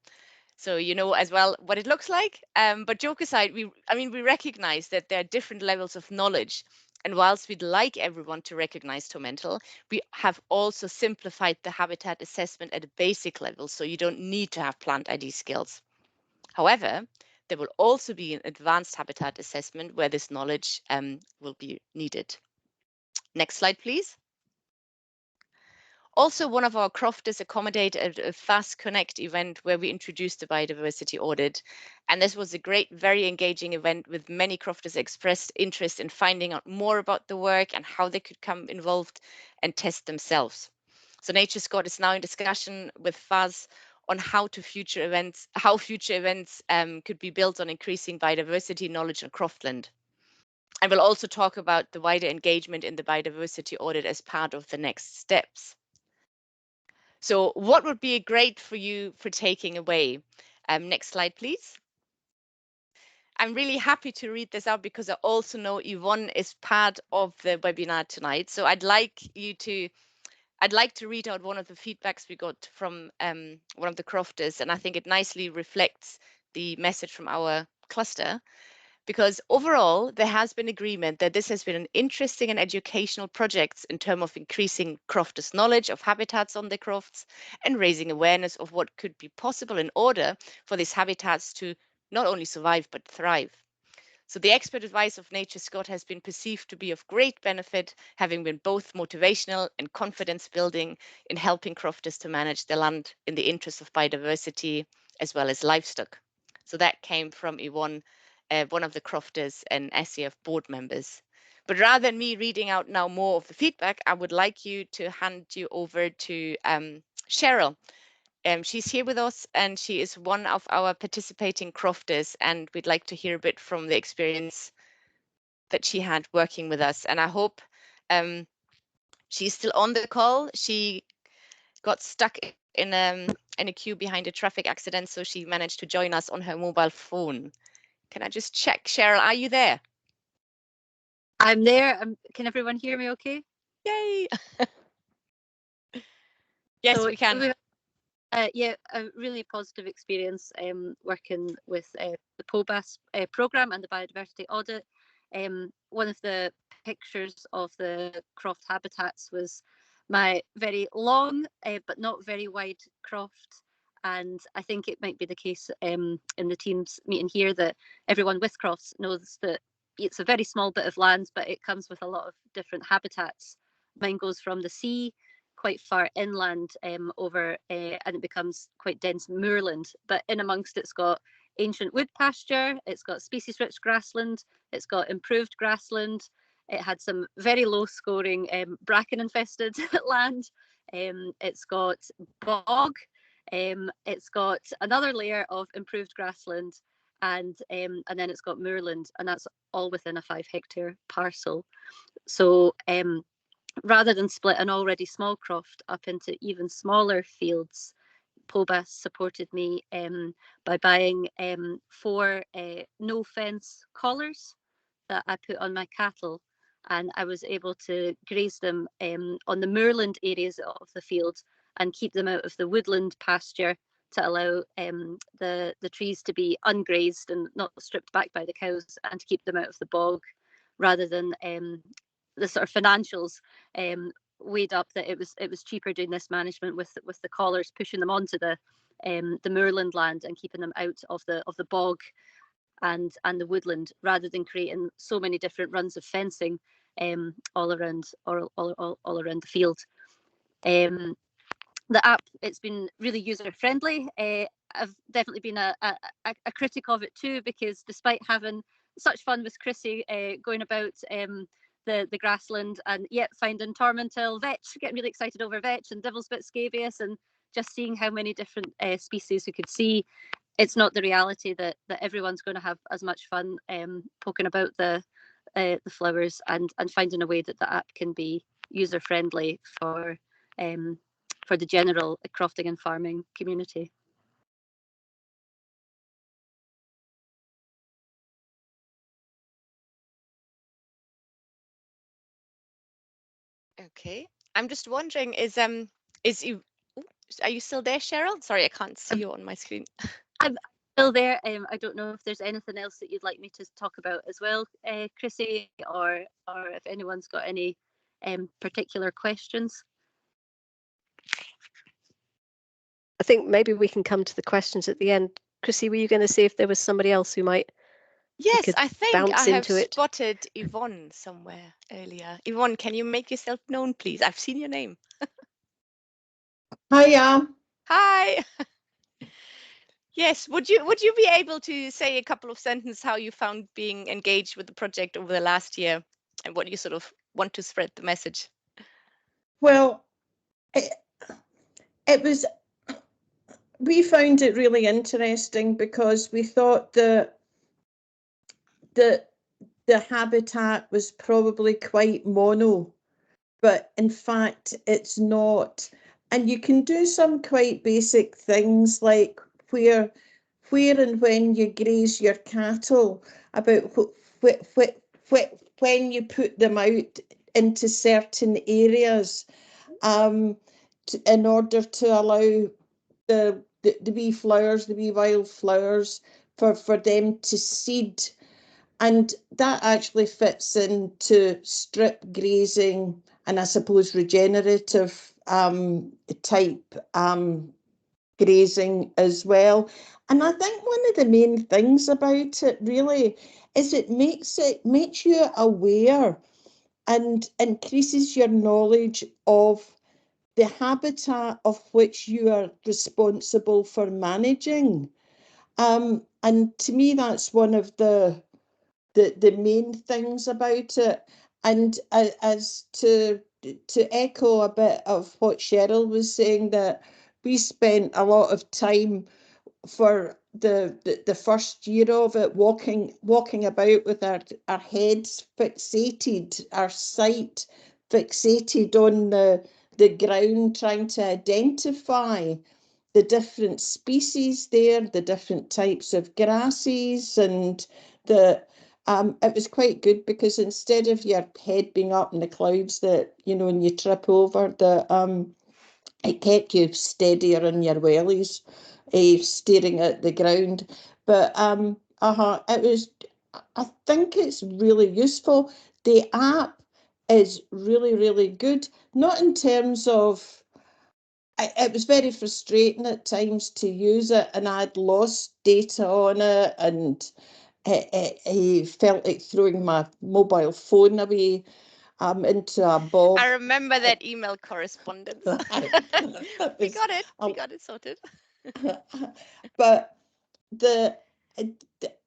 So you know as well what it looks like. But joke aside, we recognize that there are different levels of knowledge. And whilst we'd like everyone to recognize Tormental, we have also simplified the habitat assessment at a basic level, so you don't need to have plant ID skills. However, there will also be an advanced habitat assessment where this knowledge will be needed. Next slide, please. Also, one of our crofters accommodated a Fast Connect event where we introduced the biodiversity audit. And this was a great, very engaging event with many crofters expressed interest in finding out more about the work and how they could come involved and test themselves. So Nature's Gut is now in discussion with FAS on how future events could be built on increasing biodiversity knowledge on Croftland. I will also talk about the wider engagement in the biodiversity audit as part of the next steps. So what would be great for you for taking away? Next slide, please. I'm really happy to read this out because I also know Yvonne is part of the webinar tonight. So I'd like to read out one of the feedbacks we got from one of the crofters, and I think it nicely reflects the message from our cluster, because overall there has been agreement that this has been an interesting and educational project in terms of increasing crofters' knowledge of habitats on the crofts and raising awareness of what could be possible in order for these habitats to not only survive but thrive. So the expert advice of Nature Scott has been perceived to be of great benefit, having been both motivational and confidence building in helping crofters to manage their land in the interest of biodiversity as well as livestock. So that came from Yvonne, one of the crofters and SCF board members. But rather than me reading out now more of the feedback, I would like you to hand you over to Cheryl. She's here with us and she is one of our participating crofters, and we'd like to hear a bit from the experience that she had working with us. And I hope she's still on the call. She got stuck in a queue behind a traffic accident, so she managed to join us on her mobile phone. Can I just check, Cheryl, are you there? I'm there. Can everyone hear me okay? Yay! Yes, so we can. Yeah, a really positive experience working with the POBAS programme and the Biodiversity Audit. One of the pictures of the croft habitats was my very long but not very wide croft, and I think it might be the case in the team's meeting here that everyone with crofts knows that it's a very small bit of land, but it comes with a lot of different habitats. Mine goes from the sea quite far inland over and it becomes quite dense moorland, but in amongst it's got ancient wood pasture, it's got species rich grassland, it's got improved grassland, it had some very low scoring bracken infested land, it's got bog, it's got another layer of improved grassland, and then it's got moorland, and that's all within a 5 hectare parcel. So rather than split an already small croft up into even smaller fields, POBAS supported me by buying 4 no fence collars that I put on my cattle, and I was able to graze them on the moorland areas of the field and keep them out of the woodland pasture to allow the trees to be ungrazed and not stripped back by the cows, and to keep them out of the bog, rather than the sort of financials weighed up that it was cheaper doing this management with the collars, pushing them onto the moorland land and keeping them out of the bog and the woodland, rather than creating so many different runs of fencing all around the field. The app, it's been really user friendly. I've definitely been a critic of it too, because despite having such fun with Chrissy going about the grassland, and yet finding Tormentil, vetch, getting really excited over vetch and Devil's-bit scabious, and just seeing how many different species we could see, it's not the reality that everyone's going to have as much fun poking about the flowers, and finding a way that the app can be user friendly for the general crofting and farming community. Okay, I'm just wondering, are you still there, Cheryl? Sorry, I can't see you on my screen. I'm still there. I don't know if there's anything else that you'd like me to talk about as well, Chrissy, or if anyone's got any particular questions. I think maybe we can come to the questions at the end. Chrissy, were you going to see if there was somebody else who might? Yes, I think I have it. spotted Yvonne somewhere earlier. Yvonne, can you make yourself known, please? I've seen your name. Hiya. Hi. Yes, would you be able to say a couple of sentences how you found being engaged with the project over the last year, and what you sort of want to spread the message? Well, we found it really interesting because we thought the habitat was probably quite mono, but in fact it's not. And you can do some quite basic things like where and when you graze your cattle, about when you put them out into certain areas, in order to allow the wee flowers, the wee wildflowers, for them to seed. And that actually fits into strip grazing and I suppose regenerative type grazing as well. And I think one of the main things about it really is it makes you aware and increases your knowledge of the habitat of which you are responsible for managing. And to me, that's one of the main things about it. And as to echo a bit of what Cheryl was saying, that we spent a lot of time for the first year of it walking about with our heads fixated, our sight fixated on the ground, trying to identify the different species there, the different types of grasses, and it was quite good because instead of your head being up in the clouds that, and you trip over, it kept you steadier in your wellies, staring at the ground. But it was, I think it's really useful. The app is really, really good, not in terms of, it was very frustrating at times to use it, and I'd lost data on it, and I felt like throwing my mobile phone away into a bog. I remember that email correspondence. We got it sorted. But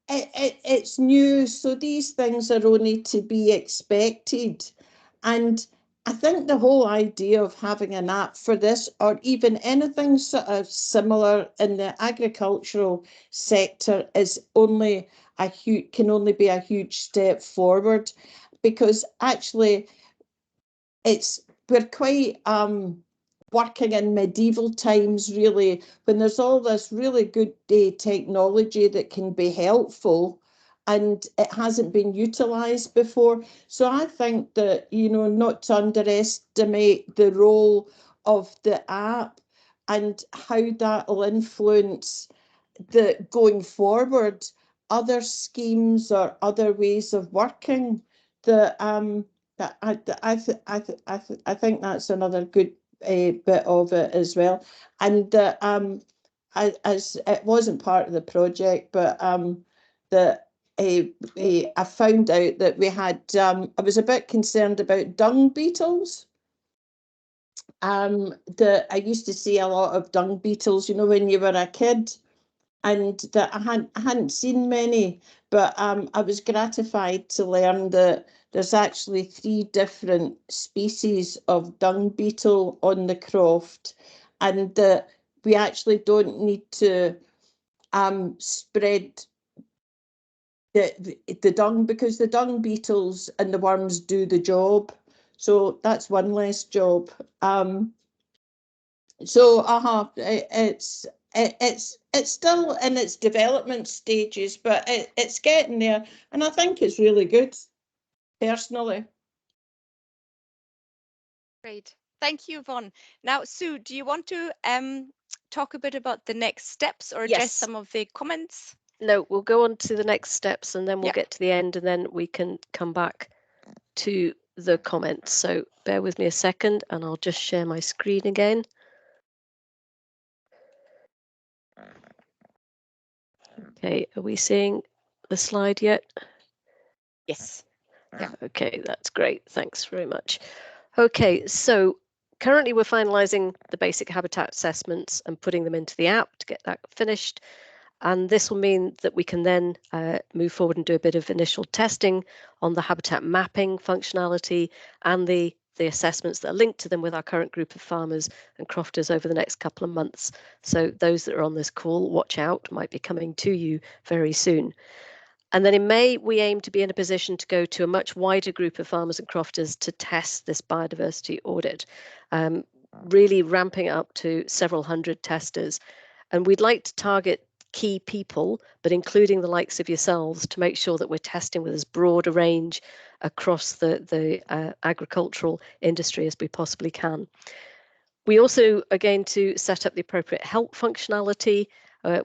it's new, so these things are only to be expected. And I think the whole idea of having an app for this, or even anything sort of similar in the agricultural sector, is can only be a huge step forward, because actually we're quite working in medieval times, really, when there's all this really good technology that can be helpful and it hasn't been utilised before. So I think that, not to underestimate the role of the app and how that will influence going forward, other schemes or other ways of working that I think that's another good bit of it as well. And as it wasn't part of the project, but that I found out that we had, I was a bit concerned about dung beetles. That I used to see a lot of dung beetles, when you were a kid, and that I hadn't seen many, but I was gratified to learn that there's actually 3 different species of dung beetle on the Croft, and that we actually don't need to spread the dung, because the dung beetles and the worms do the job. So that's one less job. So it's still in its development stages, but it's getting there, and I think it's really good, personally. Great. Thank you, Yvonne. Now, Sue, do you want to talk a bit about the next steps or address some of the comments? No, we'll go on to the next steps and then we'll get to the end, and then we can come back to the comments. So bear with me a second and I'll just share my screen again. Okay, are we seeing the slide yet? Yes. Yeah. Okay, that's great. Thanks very much. Okay, so currently we're finalising the basic habitat assessments and putting them into the app to get that finished. And this will mean that we can then move forward and do a bit of initial testing on the habitat mapping functionality and the assessments that are linked to them with our current group of farmers and crofters over the next couple of months. So those that are on this call, watch out, might be coming to you very soon. And then in May, we aim to be in a position to go to a much wider group of farmers and crofters to test this biodiversity audit, really ramping up to several hundred testers. And we'd like to target key people, but including the likes of yourselves, to make sure that we're testing with as broad a range across the agricultural industry as we possibly can. We also are going to set up the appropriate help functionality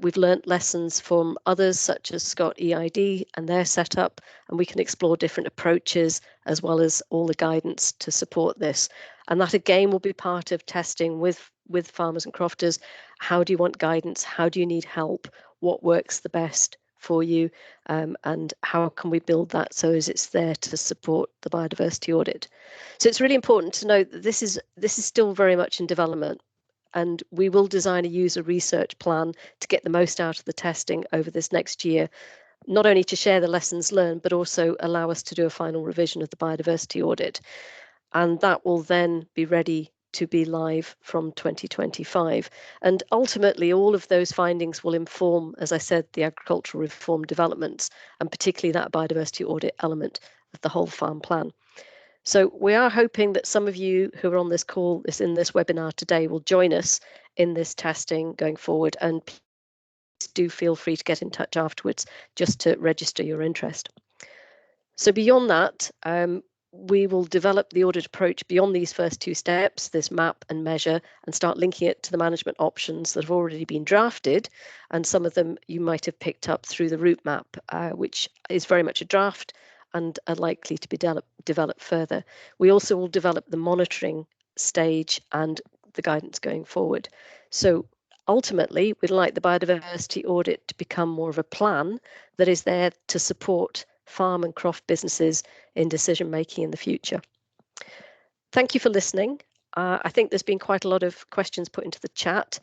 We've learnt lessons from others such as Scott EID and their setup, and we can explore different approaches as well as all the guidance to support this. And that again will be part of testing with farmers and crofters. How do you want guidance? How do you need help? What works the best for you? And how can we build that so as it's there to support the biodiversity audit? So it's really important to note that this is still very much in development, and we will design a user research plan to get the most out of the testing over this next year, not only to share the lessons learned, but also allow us to do a final revision of the biodiversity audit. And that will then be ready to be live from 2025. And ultimately, all of those findings will inform, as I said, the agricultural reform developments, and particularly that biodiversity audit element of the whole farm plan. So we are hoping that some of you who are on this call, in this webinar today, will join us in this testing going forward, and please do feel free to get in touch afterwards just to register your interest. So beyond that, we will develop the audit approach beyond these first two steps, this map and measure, and start linking it to the management options that have already been drafted. And some of them you might have picked up through the route map, which is very much a draft and are likely to be developed further. We also will develop the monitoring stage and the guidance going forward. So ultimately, we'd like the biodiversity audit to become more of a plan that is there to support farm and croft businesses in decision making in the future. Thank you for listening. I think there's been quite a lot of questions put into the chat,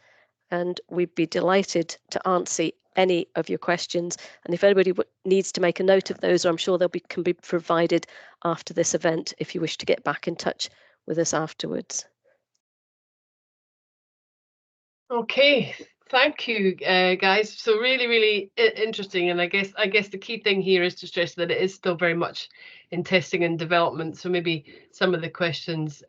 and we'd be delighted to answer any of your questions. And if anybody needs to make a note of those, I'm sure can be provided after this event if you wish to get back in touch with us afterwards. Okay, thank you, guys. So really interesting, and I guess the key thing here is to stress that it is still very much in testing and development. So maybe some of the questions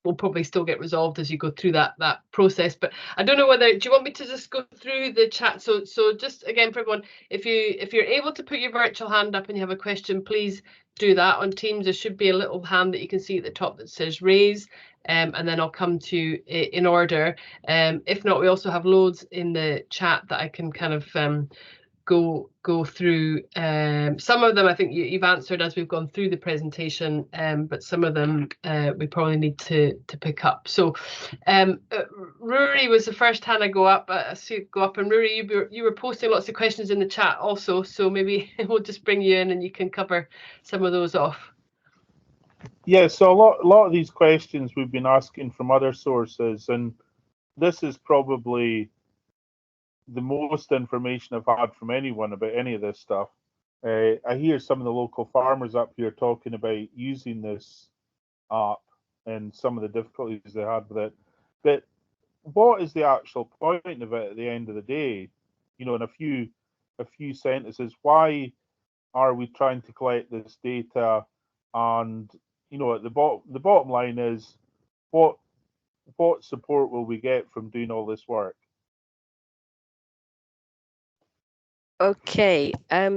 will probably still get resolved as you go through that process. But I don't know whether, do you want me to just go through the chat? So just again for everyone, if you're able to put your virtual hand up and you have a question, please do that. On Teams there should be a little hand that you can see at the top that says raise, and then I'll come to you in order. If not, we also have loads in the chat that I can kind of go through. Some of them I think you've answered as we've gone through the presentation, but some of them we probably need to pick up. So Rory was the first hand I go up. I see it go up, and Rory, you were posting lots of questions in the chat also, so maybe we'll just bring you in and you can cover some of those off. Yeah, so a lot of these questions we've been asking from other sources, and this is probably the most information I've had from anyone about any of this stuff. I hear some of the local farmers up here talking about using this app and some of the difficulties they had with it. But what is the actual point of it at the end of the day? You know, in a few sentences, why are we trying to collect this data? And you know, at the bottom line is, what support will we get from doing all this work? Okay,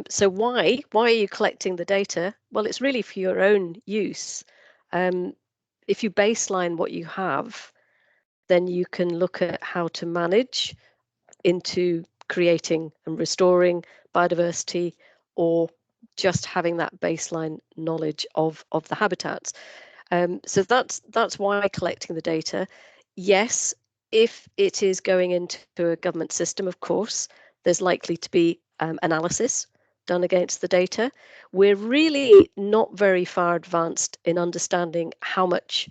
so why are you collecting the data? Well, it's really for your own use. If you baseline what you have, then you can look at how to manage into creating and restoring biodiversity, or just having that baseline knowledge of the habitats. So that's why collecting the data. Yes, if it is going into a government system, of course, there's likely to be analysis done against the data. We're really not very far advanced in understanding how much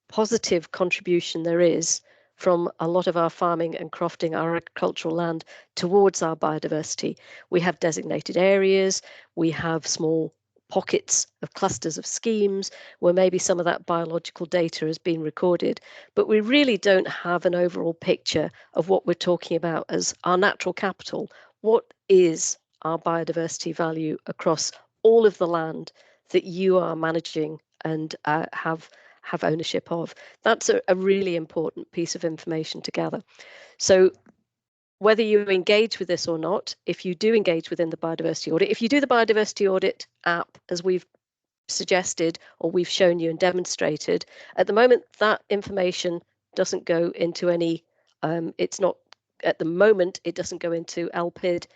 positive contribution there is from a lot of our farming and crofting, our agricultural land, towards our biodiversity. We have designated areas, we have small pockets of clusters of schemes where maybe some of that biological data has been recorded, but we really don't have an overall picture of what we're talking about as our natural capital. What is our biodiversity value across all of the land that you are managing and have ownership of? That's a really important piece of information to gather. So whether you engage with this or not, if you do engage within the biodiversity audit, if you do the biodiversity audit app as we've suggested or we've shown you and demonstrated, at the moment that information doesn't go into any, it's not at the moment, it doesn't go into LPID.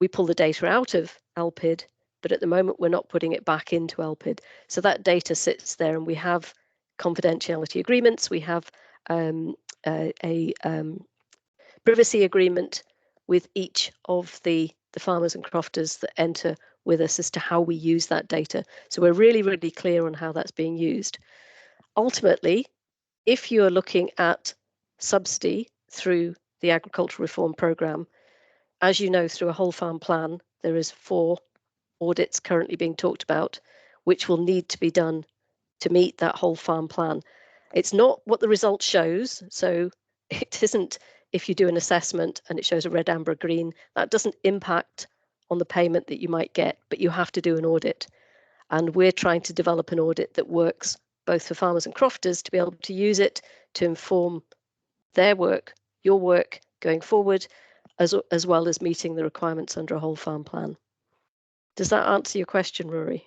We pull the data out of LPID, but at the moment, we're not putting it back into LPID. So that data sits there, and we have confidentiality agreements. We have a privacy agreement with each of the farmers and crofters that enter with us as to how we use that data. So we're really, really clear on how that's being used. Ultimately, if you're looking at subsidy through the agricultural reform programme, as you know, through a whole farm plan, there is 4 audits currently being talked about, which will need to be done to meet that whole farm plan. It's not what the result shows. So it isn't if you do an assessment and it shows a red, amber, green, that doesn't impact on the payment that you might get, but you have to do an audit. And we're trying to develop an audit that works both for farmers and crofters to be able to use it to inform their work, your work going forward, as well as meeting the requirements under a whole farm plan. Does that answer your question, Rory?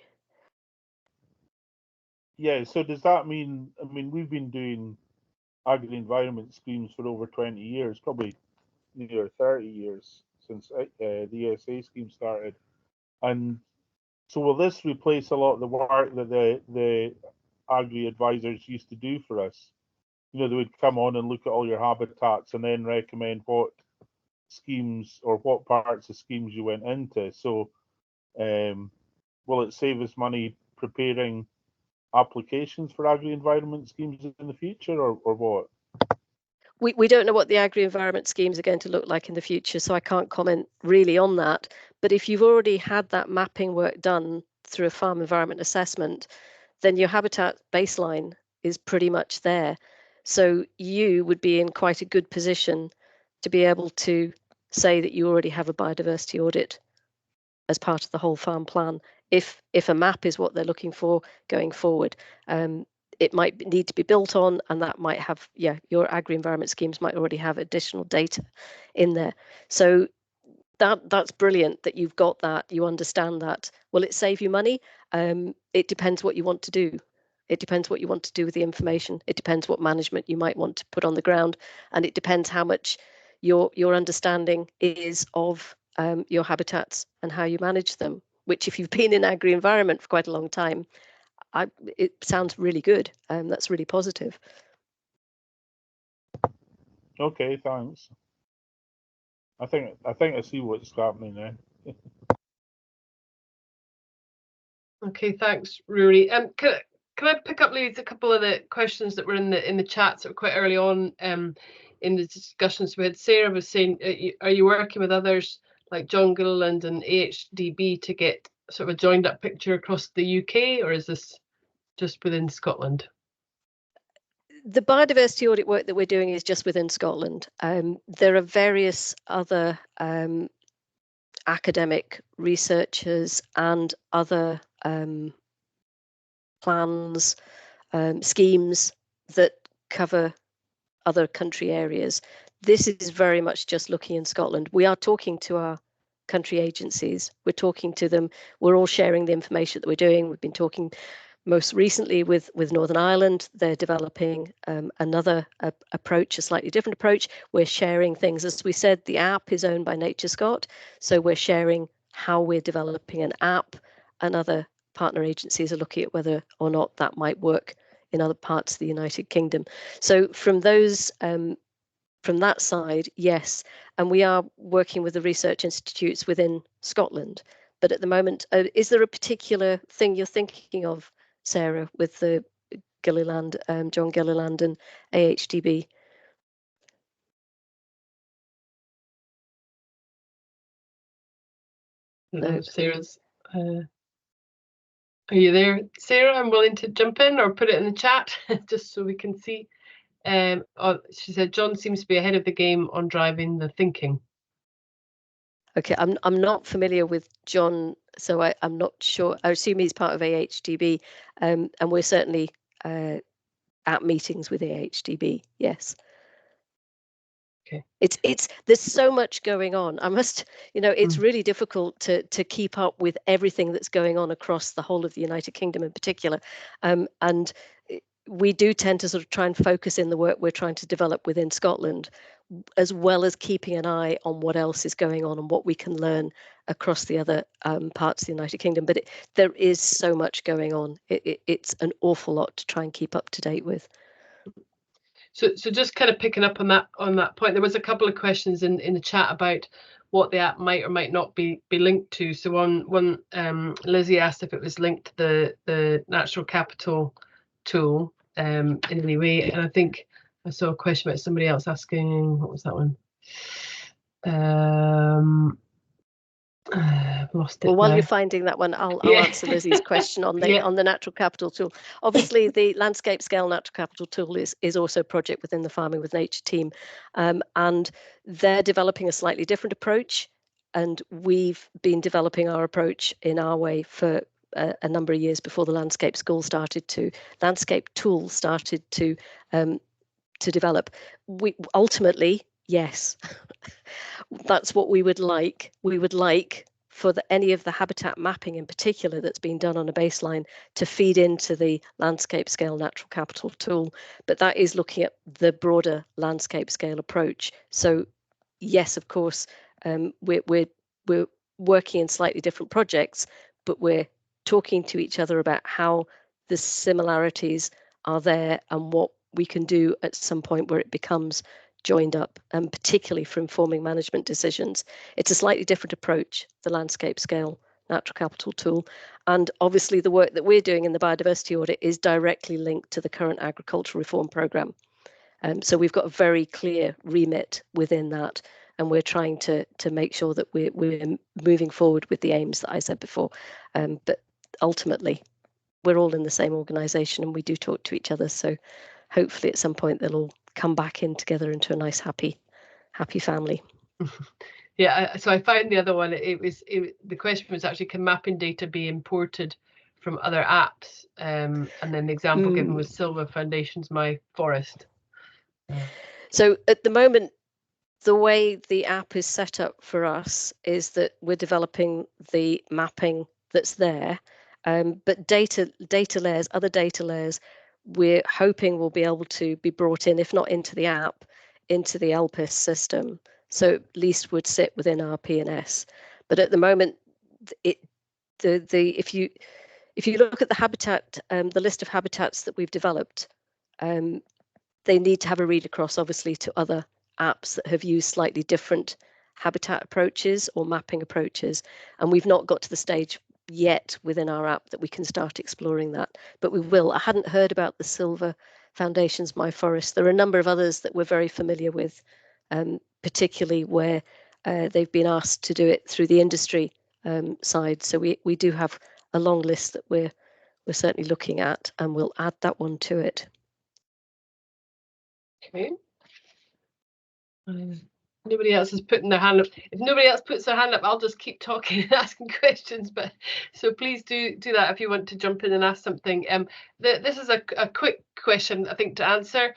Yeah, so does that mean, I mean, we've been doing agri-environment schemes for over 20 years, probably near 30 years since the ESA scheme started. And so will this replace a lot of the work that the agri-advisors used to do for us? You know, they would come on and look at all your habitats and then recommend what schemes or what parts of schemes you went into. So will it save us money preparing applications for agri-environment schemes in the future, or what? We don't know what the agri-environment schemes are going to look like in the future, so I can't comment really on that. But if you've already had that mapping work done through a farm environment assessment, then your habitat baseline is pretty much there. So you would be in quite a good position to be able to say that you already have a biodiversity audit as part of the whole farm plan. If a map is what they're looking for going forward, it might need to be built on, and that might have, yeah, your agri-environment schemes might already have additional data in there. So that's brilliant that you've got that, you understand that. Will it save you money? It depends what you want to do. It depends what you want to do with the information. It depends what management you might want to put on the ground, and it depends how much your understanding is of your habitats and how you manage them, which if you've been in agri-environment for quite a long time, it sounds really good. That's really positive. Okay, thanks. I think I see what's happening now. Okay, thanks, Rory. Can I pick up, Louise, a couple of the questions that were in the chat sort of quite early on in the discussions we had? Sarah was saying, are you working with others like John Gilliland and AHDB to get sort of a joined up picture across the UK, or is this just within Scotland? The biodiversity audit work that we're doing is just within Scotland. There are various other academic researchers and other plans, schemes that cover other country areas. This is very much just looking in Scotland. We are talking to our country agencies. We're talking to them. We're all sharing the information that we're doing. We've been talking most recently with Northern Ireland. They're developing another approach, a slightly different approach. We're sharing things. As we said, the app is owned by NatureScot, so we're sharing how we're developing an app, and other partner agencies are looking at whether or not that might work in other parts of the United Kingdom. So from those, from that side, yes, and we are working with the research institutes within Scotland. But at the moment, is there a particular thing you're thinking of, Sarah, with the Gilliland, John Gilliland and AHDB? No, Sarah's. Are you there, Sarah? I'm willing to jump in or put it in the chat just so we can see. She said John seems to be ahead of the game on driving the thinking. Okay, I'm not familiar with John, so I'm not sure. I assume he's part of AHDB, and we're certainly at meetings with AHDB. Yes. Okay. It's there's so much going on. I must, it's really difficult to keep up with everything that's going on across the whole of the United Kingdom in particular, and we do tend to sort of try and focus in the work we're trying to develop within Scotland. as well as keeping an eye on what else is going on and what we can learn across the other parts of the United Kingdom. But there is so much going on. It's an awful lot to try and keep up to date with. So just kind of picking up on that point, there was a couple of questions in the chat about what the app might or might not be linked to. So one Lizzie asked if it was linked to the natural capital tool in any way, and I think I saw a question about somebody else asking, what was that one? I've lost it. Well, while now. you're finding that one, I'll Yeah. answer Lizzie's question on the Yeah. on the natural capital tool. Obviously, the landscape scale natural capital tool is also a project within the Farming with Nature team, and they're developing a slightly different approach, and we've been developing our approach in our way for a number of years before the landscape tool started to develop. We ultimately, yes, that's what we would like. We would like for any of the habitat mapping in particular that's been done on a baseline to feed into the landscape scale natural capital tool, but that is looking at the broader landscape scale approach. So yes, of course, we're working in slightly different projects, but we're talking to each other about how the similarities are there and what we can do at some point where it becomes joined up, and particularly for informing management decisions. It's a slightly different approach, the landscape scale natural capital tool, and obviously the work that we're doing in the biodiversity audit is directly linked to the current agricultural reform programme. So we've got a very clear remit within that, and we're trying to make sure that we're moving forward with the aims that I said before. But ultimately, we're all in the same organisation and we do talk to each other. So hopefully at some point they'll all come back in together into a nice, happy family. Yeah, so I found the other one. The question was actually, can mapping data be imported from other apps? And then the example given was Silver Foundation's My Forest. So at the moment, the way the app is set up for us is that we're developing the mapping that's there, but data layers, other data layers, we're hoping will be able to be brought in, if not into the app, into the LPIS system. So at least would sit within our P&S. But at the moment, if you look at the habitat, the list of habitats that we've developed, they need to have a read across, obviously, to other apps that have used slightly different habitat approaches or mapping approaches, and we've not got to the stage yet within our app that we can start exploring that, but we will. I hadn't heard about the Silver Foundation's My Forest. There are a number of others that we're very familiar with, particularly where they've been asked to do it through the industry side. So we do have a long list that we're certainly looking at, and we'll add that one to it. Okay. Nobody else is putting their hand up. If nobody else puts their hand up, I'll just keep talking and asking questions. But so please do that if you want to jump in and ask something. This is a quick question, I think, to answer.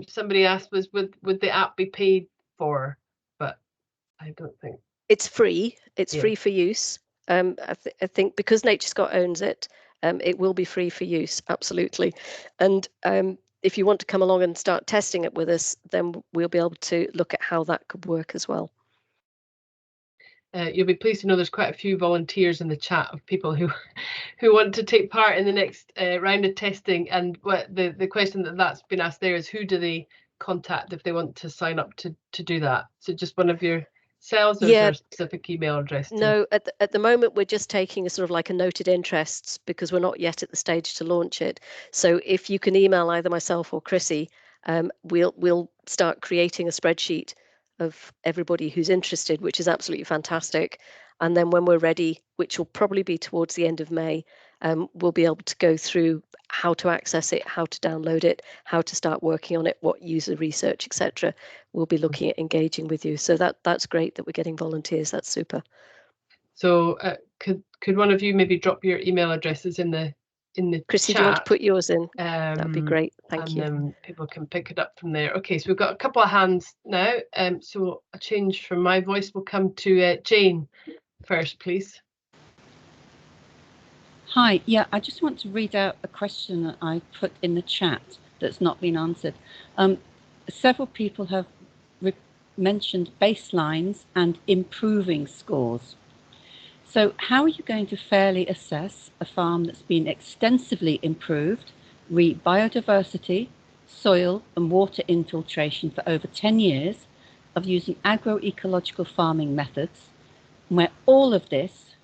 Somebody asked would the app be paid for? But I don't think it's free. It's free for use. I think because NatureScot owns it, it will be free for use, absolutely. And if you want to come along and start testing it with us, then we'll be able to look at how that could work as well. You'll be pleased to know there's quite a few volunteers in the chat of people who want to take part in the next round of testing. And what the question that's been asked there is, who do they contact if they want to sign up to do that? So just one of your cells, or is there a specific email address? No, at the moment we're just taking a sort of like a noted interests, because we're not yet at the stage to launch it. So if you can email either myself or Chrissy, we'll start creating a spreadsheet of everybody who's interested, which is absolutely fantastic. And then when we're ready, which will probably be towards the end of May, we'll be able to go through how to access it, how to download it, how to start working on it, what user research, etc. We'll be looking at engaging with you. So that's great that we're getting volunteers. That's super. So could one of you maybe drop your email addresses in the Chrissy, chat? do you want to put yours in? That'd be great. Thank you. And then people can pick it up from there. Okay, so we've got a couple of hands now. So a change from my voice will come to Jane first, please. Hi, yeah, I just want to read out a question that I put in the chat that's not been answered. Several people have mentioned baselines and improving scores. So how are you going to fairly assess a farm that's been extensively improved, re biodiversity, soil and water infiltration for over 10 years of using agroecological farming methods, where all of this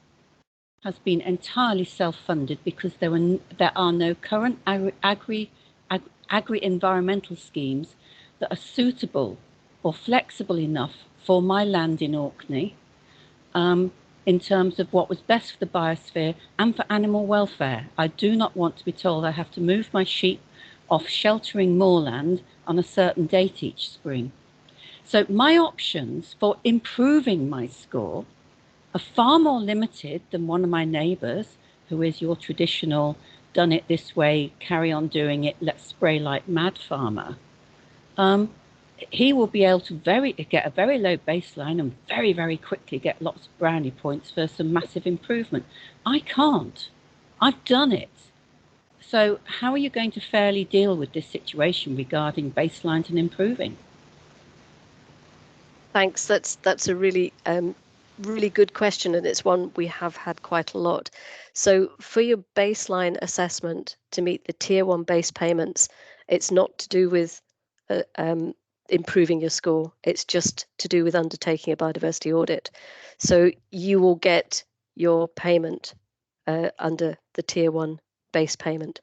has been entirely self-funded because there are no current agri-environmental schemes that are suitable or flexible enough for my land in Orkney, in terms of what was best for the biosphere and for animal welfare. I do not want to be told I have to move my sheep off sheltering moorland on a certain date each spring. So my options for improving my score are far more limited than one of my neighbours, who is your traditional, done it this way, carry on doing it, let's spray like mad farmer. He will be able to get a very low baseline and very, very quickly get lots of brownie points for some massive improvement. I can't. I've done it. So how are you going to fairly deal with this situation regarding baselines and improving? Thanks. That's a really really good question, and it's one we have had quite a lot. So for your baseline assessment to meet the tier 1 base payments, it's not to do with improving your score. It's just to do with undertaking a biodiversity audit. So you will get your payment under the tier 1 base payment,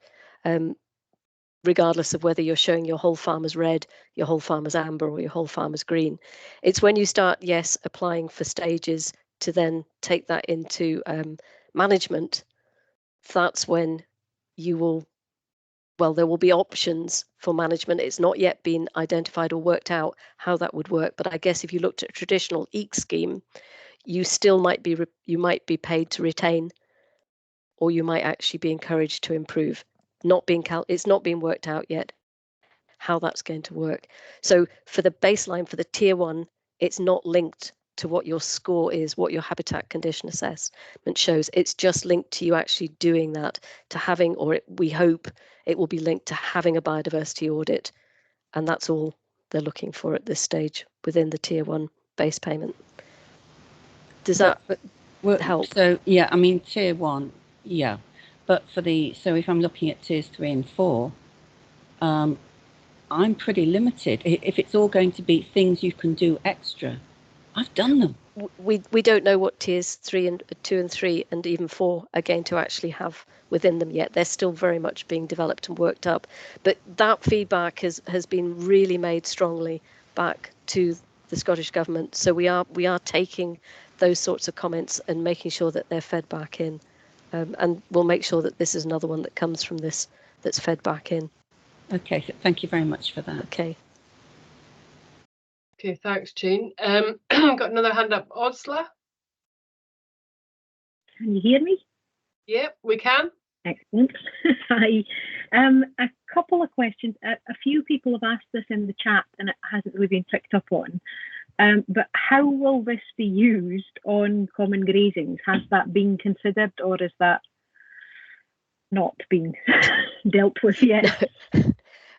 regardless of whether you're showing your whole farm as red, your whole farm as amber, or your whole farm as green. It's when you start, yes, applying for stages to then take that into management, that's when you will, well, there will be options for management. It's not yet been identified or worked out how that would work. But I guess if you looked at a traditional EEC scheme, you still might be paid to retain, or you might actually be encouraged to improve. It's not being worked out yet how that's going to work. So for the baseline, for the tier 1, it's not linked to what your score is, what your habitat condition assessment shows. It's just linked to you actually doing that, to having, we hope it will be linked to having a biodiversity audit. And that's all they're looking for at this stage within the tier 1 base payment. Does that help? So yeah, I mean, tier 1, yeah. But so if I'm looking at tiers 3 and 4, I'm pretty limited. If it's all going to be things you can do extra, I've done them. We don't know what tiers 2 and 3 and even 4 are going to actually have within them yet. They're still very much being developed and worked up. But that feedback has been really made strongly back to the Scottish Government. So we are taking those sorts of comments and making sure that they're fed back in. And we'll make sure that this is another one that comes from this that's fed back in. Okay, so thank you very much for that. Okay. Okay, thanks, Jane. Got another hand up. Osla? Can you hear me? Yep, we can. Excellent. Hi. A couple of questions. A few people have asked this in the chat and it hasn't really been picked up on. But how will this be used on common grazings? Has that been considered, or is that not been dealt with yet? No.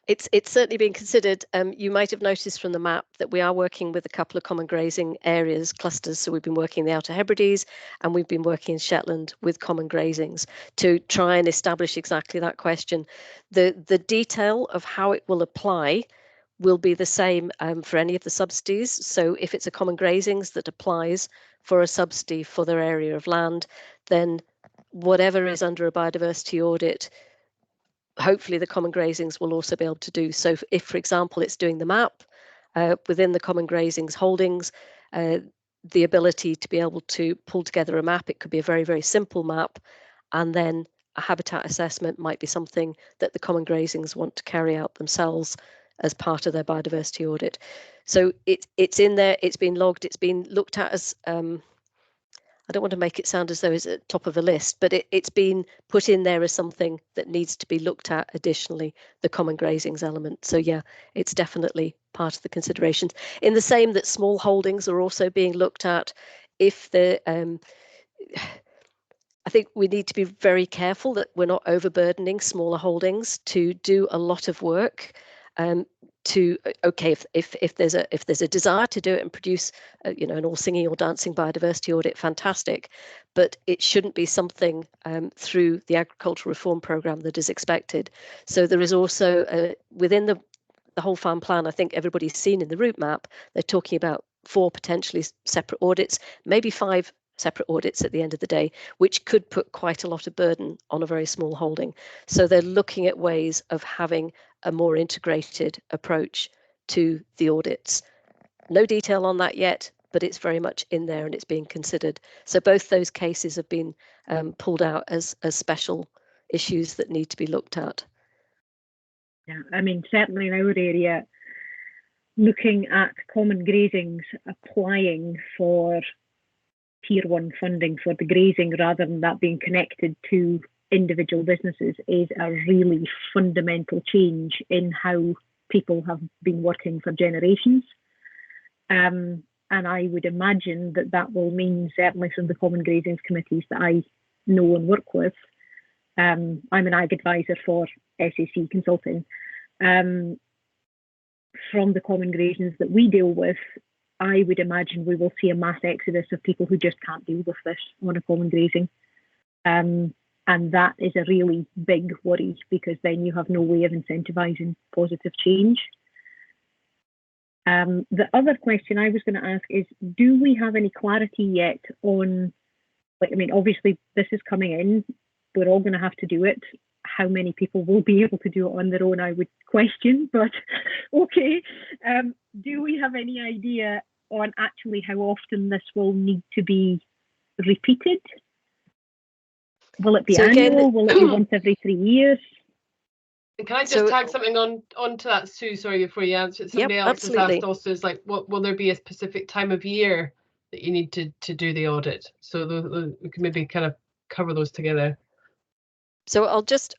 It's certainly been considered. You might have noticed from the map that we are working with a couple of common grazing areas, clusters. So we've been working in the Outer Hebrides and we've been working in Shetland with common grazings to try and establish exactly that question. The detail of how it will apply will be the same for any of the subsidies. So if it's a common grazings that applies for a subsidy for their area of land, then whatever is under a biodiversity audit, hopefully the common grazings will also be able to do. So if, for example, it's doing the map within the common grazings holdings, the ability to be able to pull together a map, it could be a very, very simple map, and then a habitat assessment might be something that the common grazings want to carry out themselves as part of their biodiversity audit. So it's in there, it's been logged, it's been looked at as, I don't want to make it sound as though it's at the top of the list, but it's been put in there as something that needs to be looked at additionally, the common grazings element. So yeah, it's definitely part of the considerations. In the same that small holdings are also being looked at. If the, I think we need to be very careful that we're not overburdening smaller holdings to do a lot of work. to okay, if there's a desire to do it and produce an all singing or dancing biodiversity audit, fantastic, but it shouldn't be something through the agricultural reform programme that is expected. So there is also within the whole farm plan, I think everybody's seen in the route map, they're talking about 4 potentially separate audits, maybe 5 separate audits at the end of the day, which could put quite a lot of burden on a very small holding. So they're looking at ways of having a more integrated approach to the audits. No detail on that yet, but it's very much in there and it's being considered. So both those cases have been pulled out as special issues that need to be looked at. Yeah, I mean, certainly in our area, looking at common grazings applying for Tier 1 funding for the grazing rather than that being connected to individual businesses is a really fundamental change in how people have been working for generations. And I would imagine that will mean, certainly from the Common Grazings committees that I know and work with, I'm an ag advisor for SAC Consulting. From the common grazings that we deal with, I would imagine we will see a mass exodus of people who just can't deal with this on a common grazing. And that is a really big worry, because then you have no way of incentivising positive change. The other question I was going to ask is, do we have any clarity yet on, like, I mean, obviously this is coming in, we're all going to have to do it. How many people will be able to do it on their own, I would question, but okay. Do we have any idea on actually how often this will need to be repeated? Will it be annual? Will it be once every 3 years? Can I just tag something onto that, Sue? Sorry, before you answer it. Somebody else has asked also, is like, what will there be a specific time of year that you need to do the audit? So we can maybe kind of cover those together. So I'll just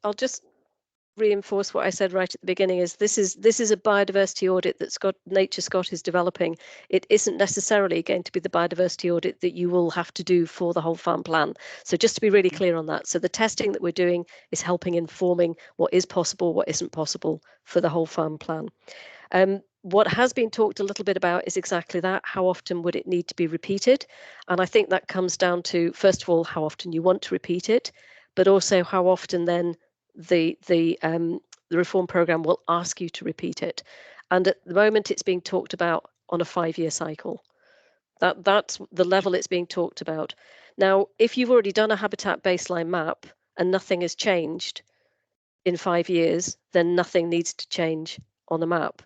reinforce what I said right at the beginning, is this is a biodiversity audit that Nature Scott is developing. It isn't necessarily going to be the biodiversity audit that you will have to do for the whole farm plan. So just to be really clear on that. So the testing that we're doing is helping informing what is possible, what isn't possible for the whole farm plan. What has been talked a little bit about is exactly that. How often would it need to be repeated? And I think that comes down to, first of all, how often you want to repeat it, but also how often then the reform programme will ask you to repeat it. And at the moment it's being talked about on a 5-year cycle. That's the level it's being talked about. Now, if you've already done a habitat baseline map and nothing has changed in 5 years, then nothing needs to change on the map.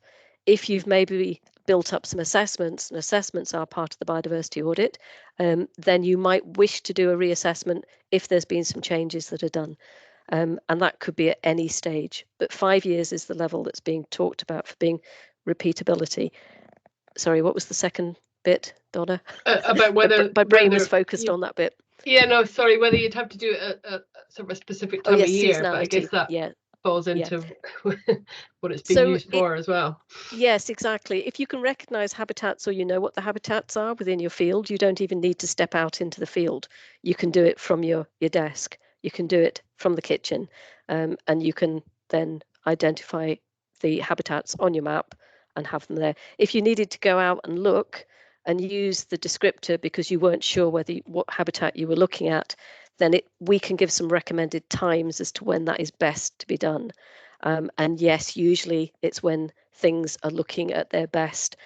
If you've maybe built up some assessments, and assessments are part of the biodiversity audit, then you might wish to do a reassessment if there's been some changes that are done. And that could be at any stage, but 5 years is the level that's being talked about for being repeatability. Sorry, what was the second bit, Donna? About whether my brain was focused on that bit. Yeah, no, sorry, whether you'd have to do it at sort of a specific time of year, but I guess that falls into what it's being used for as well. Yes, exactly. If you can recognise habitats, or you know what the habitats are within your field, you don't even need to step out into the field. You can do it from your desk. You can do it from the kitchen, and you can then identify the habitats on your map and have them there. If you needed to go out and look and use the descriptor because you weren't sure what habitat you were looking at, then we can give some recommended times as to when that is best to be done. And yes, usually it's when things are looking at their best.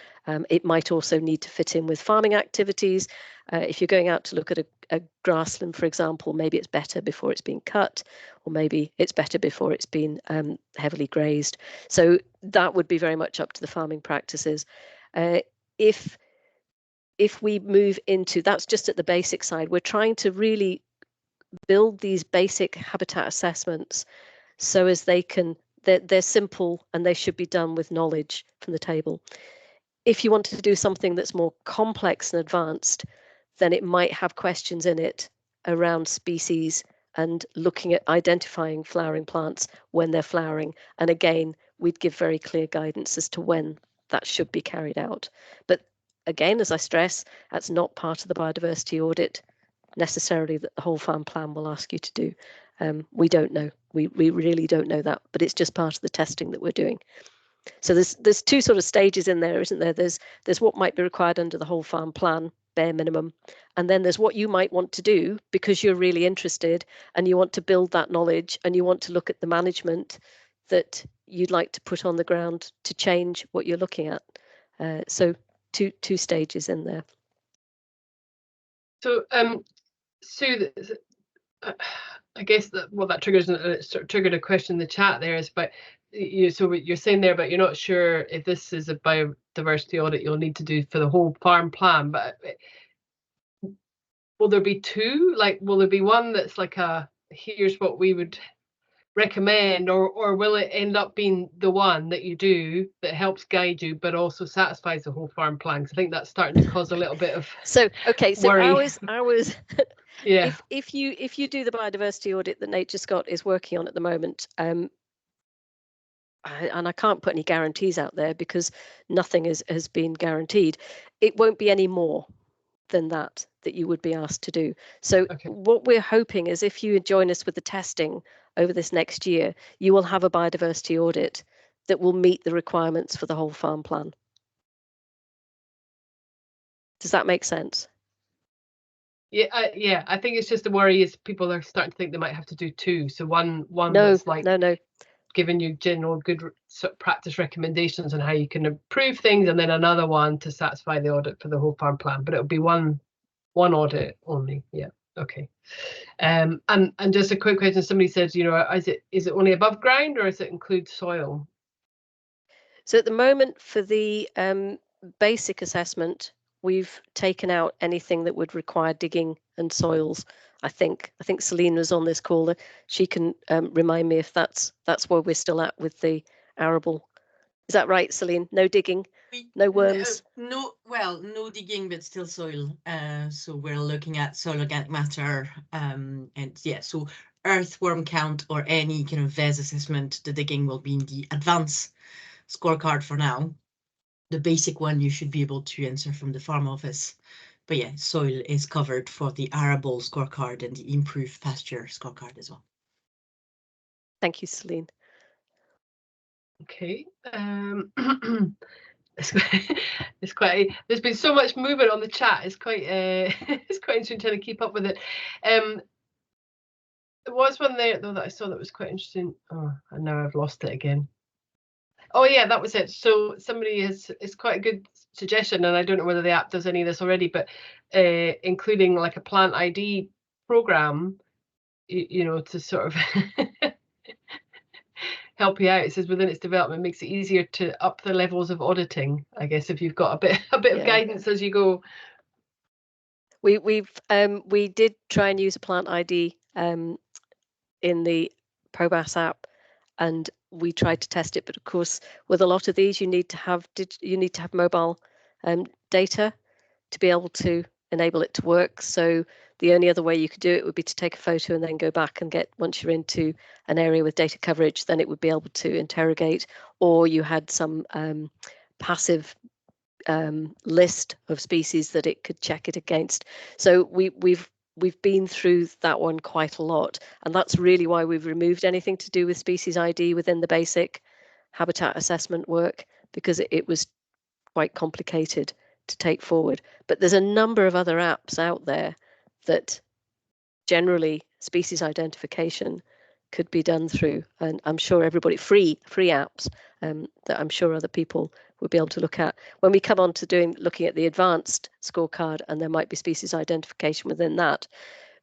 It might also need to fit in with farming activities. If you're going out to look at a grassland, for example, maybe it's better before it's been cut, or maybe it's better before it's been heavily grazed. So that would be very much up to the farming practices. If we move into, that's just at the basic side, we're trying to really build these basic habitat assessments so as they're simple and they should be done with knowledge from the table. If you want to do something that's more complex and advanced, then it might have questions in it around species and looking at identifying flowering plants when they're flowering. And again, we'd give very clear guidance as to when that should be carried out. But again, as I stress, that's not part of the biodiversity audit necessarily that the whole farm plan will ask you to do. We don't know. We really don't know that, but it's just part of the testing that we're doing. So there's two sort of stages in there, isn't there? There's what might be required under the whole farm plan, bare minimum, and then there's what you might want to do because you're really interested and you want to build that knowledge and you want to look at the management that you'd like to put on the ground to change what you're looking at. So two stages in there. So Sue, I guess that what that triggers, sort of triggered a question in the chat there, is about so you're saying there, but you're not sure if this is a biodiversity audit you'll need to do for the whole farm plan. But will there be two? Like, will there be one that's like here's what we would recommend, or will it end up being the one that you do that helps guide you but also satisfies the whole farm plan? Because I think that's starting to cause a little bit of worry. Ours Yeah. If you do the biodiversity audit that Nature Scott is working on at the moment, and I can't put any guarantees out there because nothing has been guaranteed, it won't be any more than that you would be asked to do. So what we're hoping is if you join us with the testing over this next year, you will have a biodiversity audit that will meet the requirements for the whole farm plan. Does that make sense? Yeah, I think it's just the worry is people are starting to think they might have to do two. So one No, that's like no. giving you general good practice recommendations on how you can improve things, and then another one to satisfy the audit for the whole farm plan. But it'll be one audit only. Yeah. Okay. And just a quick question. Somebody said, is it only above ground or does it include soil? So at the moment for the basic assessment, we've taken out anything that would require digging and soils. I think Celine was on this call. She can remind me if that's where we're still at with the arable. Is that right, Celine? No digging, no worms? No digging, but still soil. So we're looking at soil organic matter, and yeah, so earthworm count or any kind of VES assessment. The digging will be in the advanced scorecard for now. The basic one you should be able to answer from the farm office. But yeah, soil is covered for the arable scorecard and the improved pasture scorecard as well. Thank you, Celine. Okay. It's quite. There's been so much movement on the chat. It's quite. It's quite interesting trying to keep up with it. There was one there though that I saw that was quite interesting. Oh, and now I've lost it again. Oh yeah, that was it. So somebody it's quite a good suggestion, and I don't know whether the app does any of this already, but including like a plant ID program, to sort of help you out. It says within its development makes it easier to up the levels of auditing. I guess if you've got a bit of guidance as you go. We did try and use a plant ID in the ProBAS app, and we tried to test it, but of course with a lot of these you need to have mobile data to be able to enable it to work. So the only other way you could do it would be to take a photo and then go back and once you're into an area with data coverage, then it would be able to interrogate, or you had some passive list of species that it could check it against. So we've been through that one quite a lot, and that's really why we've removed anything to do with species ID within the basic habitat assessment work, because it was quite complicated to take forward. But there's a number of other apps out there that generally species identification could be done through, and I'm sure everybody free apps that I'm sure other people would be able to look at. When we come on to looking at the advanced scorecard, and there might be species identification within that,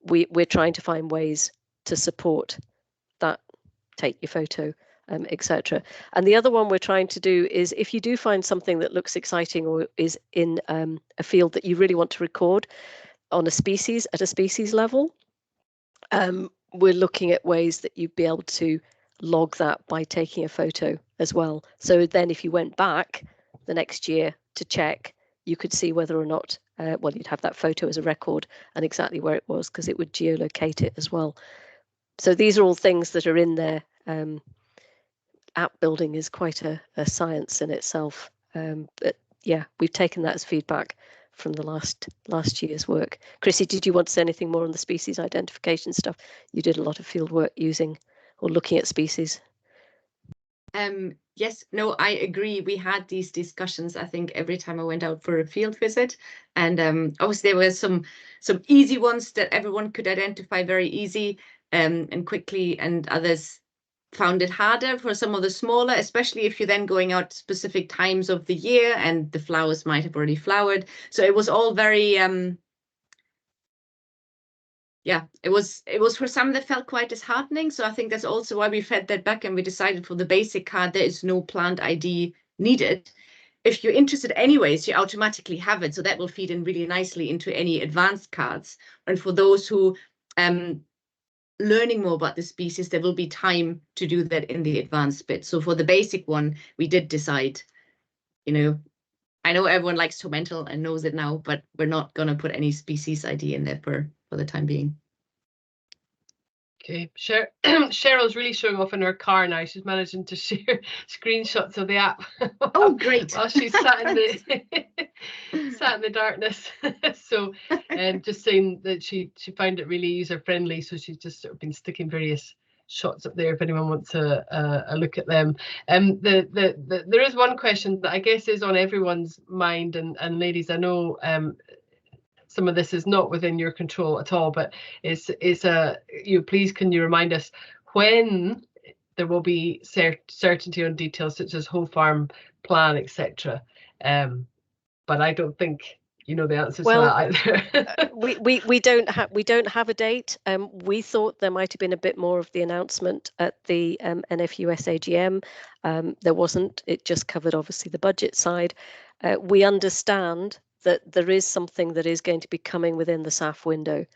we're trying to find ways to support that, take your photo, etc. And the other one we're trying to do is, if you do find something that looks exciting or is in a field that you really want to record on a species level, we're looking at ways that you'd be able to log that by taking a photo as well. So then if you went back the next year to check, you could see whether or not, you'd have that photo as a record and exactly where it was, because it would geolocate it as well. So these are all things that are in there. App building is quite a science in itself. But yeah, we've taken that as feedback from the last year's work. Chrissy, did you want to say anything more on the species identification stuff? You did a lot of field work using or looking at species. Yes, no, I agree. We had these discussions, I think, every time I went out for a field visit. And obviously there were some easy ones that everyone could identify very easy and quickly, and others found it harder for some of the smaller, especially if you're then going out specific times of the year and the flowers might have already flowered. So it was all very yeah, it was for some that felt quite disheartening. So I think that's also why we fed that back and we decided for the basic card, there is no plant ID needed. If you're interested anyways, you automatically have it. So that will feed in really nicely into any advanced cards. And for those who learning more about the species, there will be time to do that in the advanced bit. So for the basic one, we did decide, you know, I know everyone likes Tormental and knows it now, but we're not going to put any species ID in there for the time being. Okay, Cheryl's really showing off in her car now. She's managing to share screenshots of the app. Oh, great! While she's sat in the darkness. So, just saying that she found it really user friendly. So she's just sort of been sticking various shots up there if anyone wants a look at them. There is one question that I guess is on everyone's mind, and ladies, I know some of this is not within your control at all, but please can you remind us when there will be certainty on details such as whole farm plan, etc. But I don't think you know the answers to that either. we don't have a date. We thought there might have been a bit more of the announcement at the NFUS AGM. There wasn't. It just covered obviously the budget side. We understand that there is something that is going to be coming within the SAF window.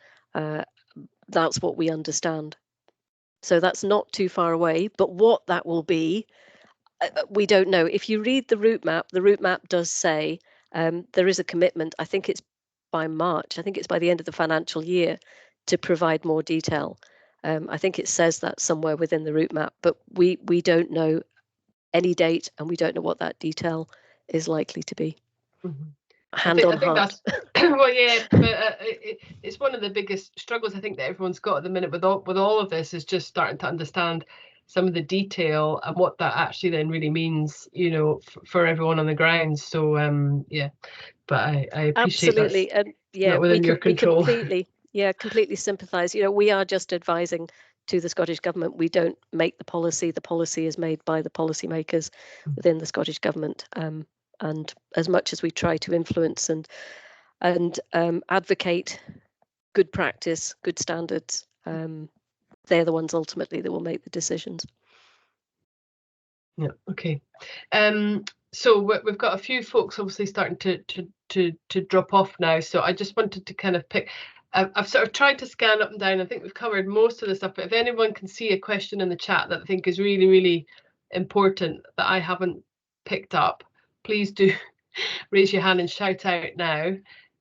That's what we understand. So that's not too far away, but what that will be, we don't know. If you read the route map does say there is a commitment, I think it's by March, I think it's by the end of the financial year, to provide more detail. I think it says that somewhere within the route map, but we don't know any date and we don't know what that detail is likely to be. Mm-hmm. I think that's well, yeah, but it's one of the biggest struggles I think that everyone's got at the minute with all of this, is just starting to understand some of the detail and what that actually then really means, you know, for everyone on the ground. So yeah, but I appreciate absolutely, and yeah, not within your control. We completely sympathise. You know, we are just advising to the Scottish Government. We don't make the policy. The policy is made by the policymakers within the Scottish Government. And as much as we try to influence and advocate good practice, good standards, they're the ones ultimately that will make the decisions. Yeah. Okay. So we've got a few folks obviously starting to drop off now. So I just wanted to kind of pick. I've sort of tried to scan up and down. I think we've covered most of the stuff. But if anyone can see a question in the chat that I think is really, really important that I haven't picked up, please do raise your hand and shout out now.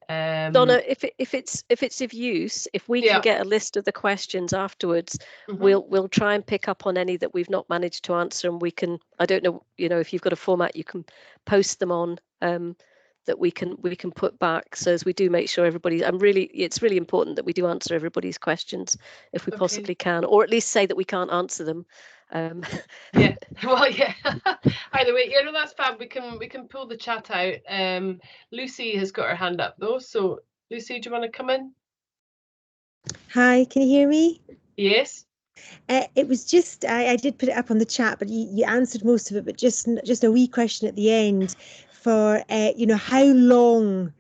Donna, if it's of use, if we can get a list of the questions afterwards, we'll try and pick up on any that we've not managed to answer, and we can, I don't know, you know, if you've got a format you can post them on that we can put back, so as we do make sure everybody, it's really important that we do answer everybody's questions if we possibly can, or at least say that we can't answer them. Yeah, well, yeah. Either way, yeah, no, that's fab. We can pull the chat out. Lucy has got her hand up though, so Lucy, do you want to come in? Hi, can you hear me? Yes. It was just I did put it up on the chat, but you answered most of it. But just a wee question at the end for you know, how long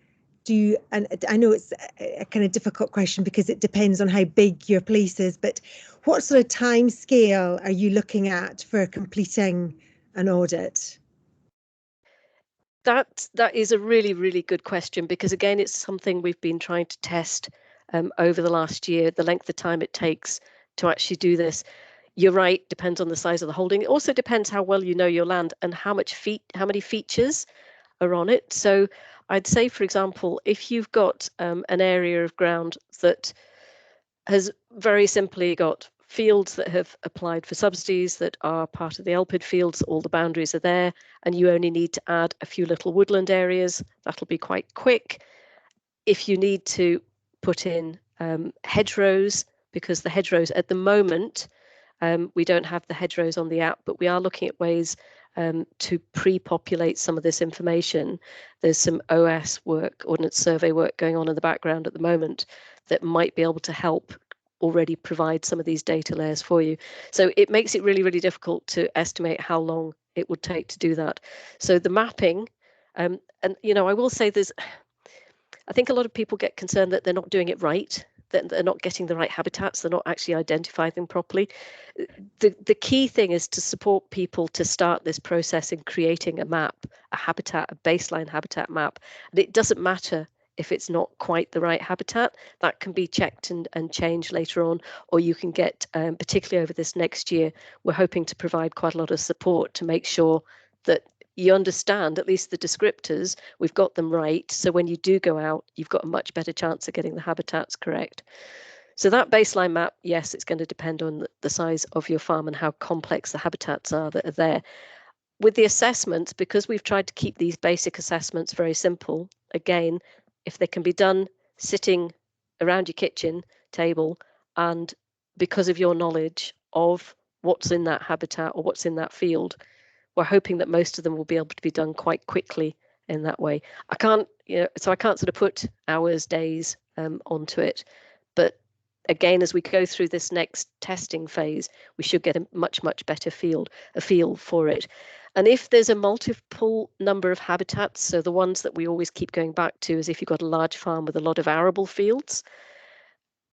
do you, and I know it's a kind of difficult question because it depends on how big your place is, but what sort of time scale are you looking at for completing an audit? That is a really, really good question, because again, it's something we've been trying to test over the last year, the length of time it takes to actually do this. You're right, depends on the size of the holding. It also depends how well you know your land and how many features are on it. So I'd say, for example, if you've got an area of ground that has very simply got fields that have applied for subsidies that are part of the LPID fields, all the boundaries are there, and you only need to add a few little woodland areas, that'll be quite quick. If you need to put in hedgerows, because the hedgerows at the moment We don't have the hedgerows on the app, but we are looking at ways to pre-populate some of this information. There's some OS work, Ordnance Survey work going on in the background at the moment that might be able to help already provide some of these data layers for you. So it makes it really, really difficult to estimate how long it would take to do that. So the mapping, and you know, I will say I think a lot of people get concerned that they're not doing it right, that they're not getting the right habitats, they're not actually identifying them properly. The key thing is to support people to start this process in creating a map, a habitat, a baseline habitat map. And it doesn't matter if it's not quite the right habitat, that can be checked and changed later on, or you can get, particularly over this next year, we're hoping to provide quite a lot of support to make sure that you understand at least the descriptors, we've got them right. So when you do go out, you've got a much better chance of getting the habitats correct. So that baseline map, yes, it's going to depend on the size of your farm and how complex the habitats are that are there. With the assessments, because we've tried to keep these basic assessments very simple, again, if they can be done sitting around your kitchen table, and because of your knowledge of what's in that habitat or what's in that field, we're hoping that most of them will be able to be done quite quickly in that way. I can't, so I can't sort of put hours, days onto it, but again, as we go through this next testing phase, we should get a much, much better feel for it. And if there's a multiple number of habitats, so the ones that we always keep going back to is if you've got a large farm with a lot of arable fields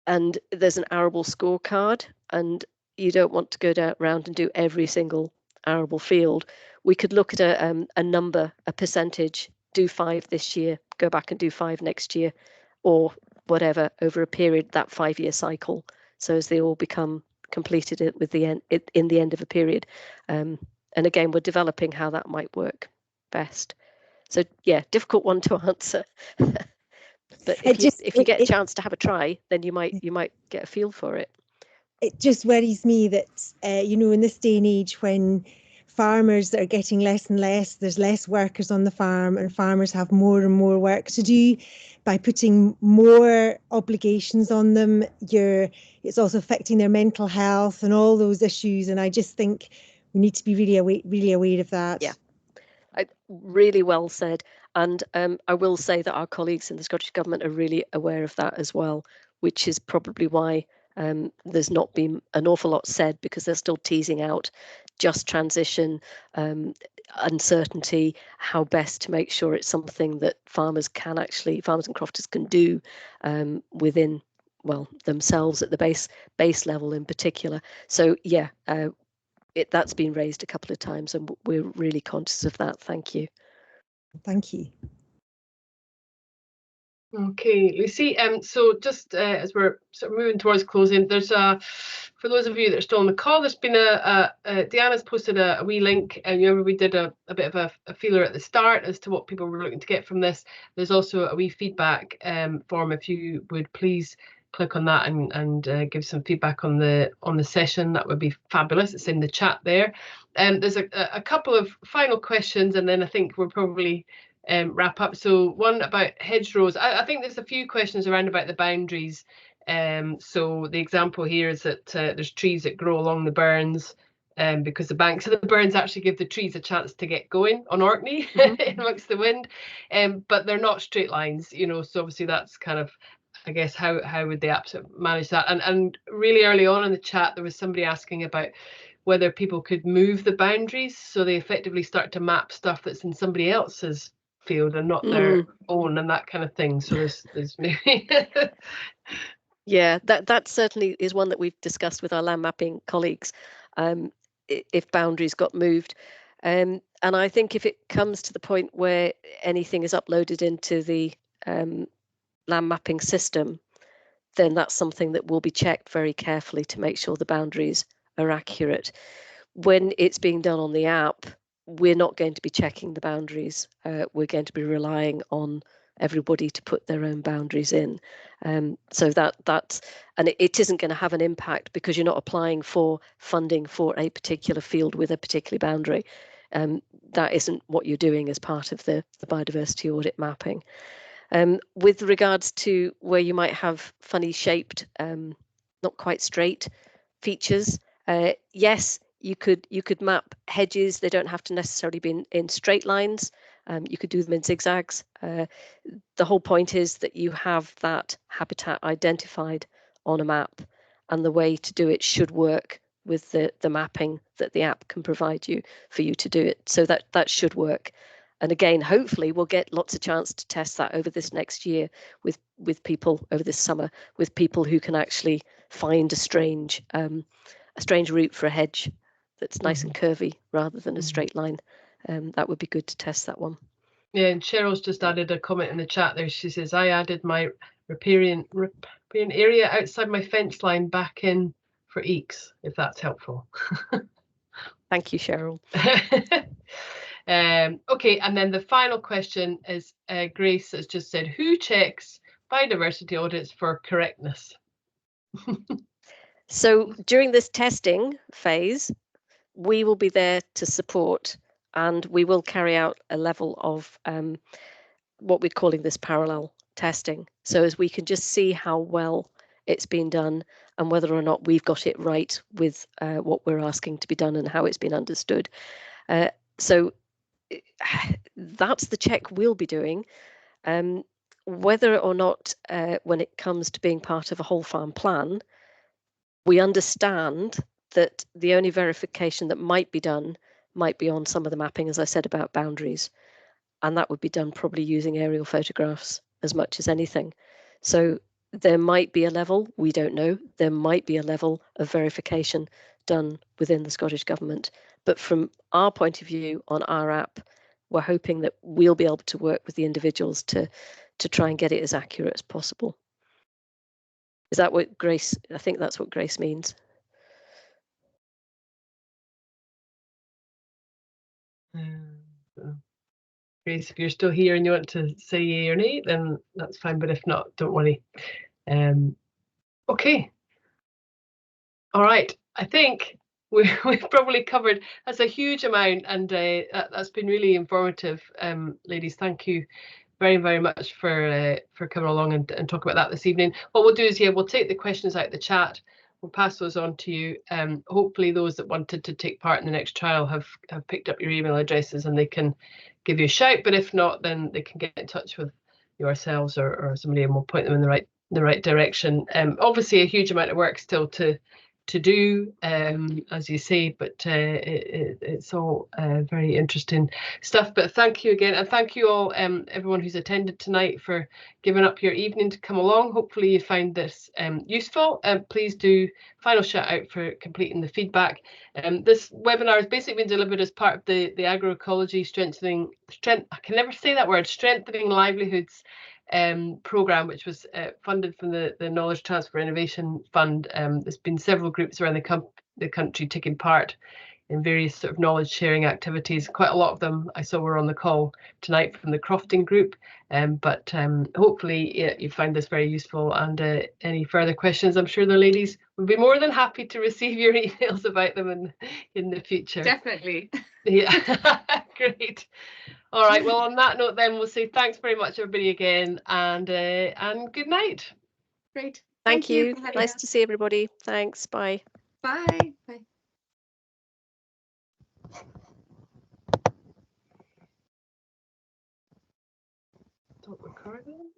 and there's an arable scorecard and you don't want to go around and do every single arable field, we could look at a number, a percentage, do 5 this year, go back and do 5 next year, or whatever over a period, that 5-year cycle. So as they all become completed with the end in the end of a period. And again, we're developing how that might work best. So yeah, difficult one to answer. But if you get a chance to have a try, then you might get a feel for it. It just worries me that in this day and age when farmers are getting less and less, there's less workers on the farm and farmers have more and more work to do. By putting more obligations on them, it's also affecting their mental health and all those issues. And I just think we need to be really aware of that. Yeah, really well said. And I will say that our colleagues in the Scottish Government are really aware of that as well, which is probably why there's not been an awful lot said, because they're still teasing out just transition, uncertainty, how best to make sure it's something that farmers and crofters can do within, well, themselves at the base level in particular. So yeah, that's been raised a couple of times and we're really conscious of that. Thank you. Thank you. Okay, Lucy. So just as we're sort of moving towards closing, there's for those of you that are still on the call, there's been Deanna's posted a wee link, and remember we did a bit of a feeler at the start as to what people were looking to get from this. There's also a wee feedback form. If you would please click on that and give some feedback on the session, that would be fabulous. It's in the chat there. There's a couple of final questions, and then I think we're probably wrap up. So one about hedgerows. I think there's a few questions around about the boundaries. So the example here is that there's trees that grow along the burns because the banks of the burns actually give the trees a chance to get going on Orkney amongst the wind, but they're not straight lines, so obviously that's kind of, I guess, how would they manage that? And really early on in the chat, there was somebody asking about whether people could move the boundaries, so they effectively start to map stuff that's in somebody else's field and not their own, and that kind of thing. So there's maybe yeah, that certainly is one that we've discussed with our land mapping colleagues, if boundaries got moved, and I think if it comes to the point where anything is uploaded into the land mapping system, then that's something that will be checked very carefully to make sure the boundaries are accurate. When it's being done on the app, we're not going to be checking the boundaries. We're going to be relying on everybody to put their own boundaries in. So it isn't going to have an impact because you're not applying for funding for a particular field with a particular boundary. That isn't what you're doing as part of the biodiversity audit mapping. With regards to where you might have funny shaped, not quite straight features, Yes, you could map hedges. They don't have to necessarily be in straight lines. You could do them in zigzags. The whole point is that you have that habitat identified on a map, and the way to do it should work with the mapping that the app can provide you for you to do it. So that should work. And again, hopefully we'll get lots of chance to test that over this next year with people over this summer, with people who can actually find a strange route for a hedge that's nice and curvy rather than a straight line. That would be good to test that one. Yeah, and Cheryl's just added a comment in the chat there. She says, I added my riparian area outside my fence line back in for eeks, if that's helpful. Thank you, Cheryl. Okay, and then the final question is Grace has just said, who checks biodiversity audits for correctness? So during this testing phase, we will be there to support, and we will carry out a level of what we're calling this parallel testing. So as we can just see how well it's been done and whether or not we've got it right with what we're asking to be done and how it's been understood. So that's the check we'll be doing. Whether or not when it comes to being part of a whole farm plan, we understand that the only verification that might be done might be on some of the mapping, as I said, about boundaries. And that would be done probably using aerial photographs as much as anything. So there might be a level, we don't know, there might be a level of verification done within the Scottish Government. But from our point of view on our app, we're hoping that we'll be able to work with the individuals to try and get it as accurate as possible. Is that what Grace, I think that's what Grace means. Grace, if you're still here and you want to say yay or nay, then that's fine, but if not, don't worry. Okay. All right, I think we've probably covered, that's a huge amount, and that's been really informative. Ladies, thank you very, very much for coming along and talk about that this evening. What we'll do is, we'll take the questions out the chat. We'll pass those on to you. Hopefully those that wanted to take part in the next trial have picked up your email addresses and they can give you a shout, but if not, then they can get in touch with yourselves or somebody, and we'll point them in the right direction. Obviously a huge amount of work still to do, as you say, but it's all very interesting stuff. But thank you again, and thank you all, everyone who's attended tonight, for giving up your evening to come along. Hopefully you find this useful. Please do final shout out for completing the feedback. This webinar has basically been delivered as part of the agroecology strengthening livelihoods programme, which was funded from the Knowledge Transfer Innovation Fund. There's been several groups around the country taking part in various sort of knowledge sharing activities. Quite a lot of them I saw were on the call tonight from the Crofting group, but hopefully you find this very useful, and any further questions, I'm sure the ladies would be more than happy to receive your emails about them in the future. Definitely. Yeah, great. All right, well, on that note then, we'll say thanks very much everybody again, and good night. Great. Thank you. Nice to see everybody. Thanks. Bye. Bye. Bye. Stop recording.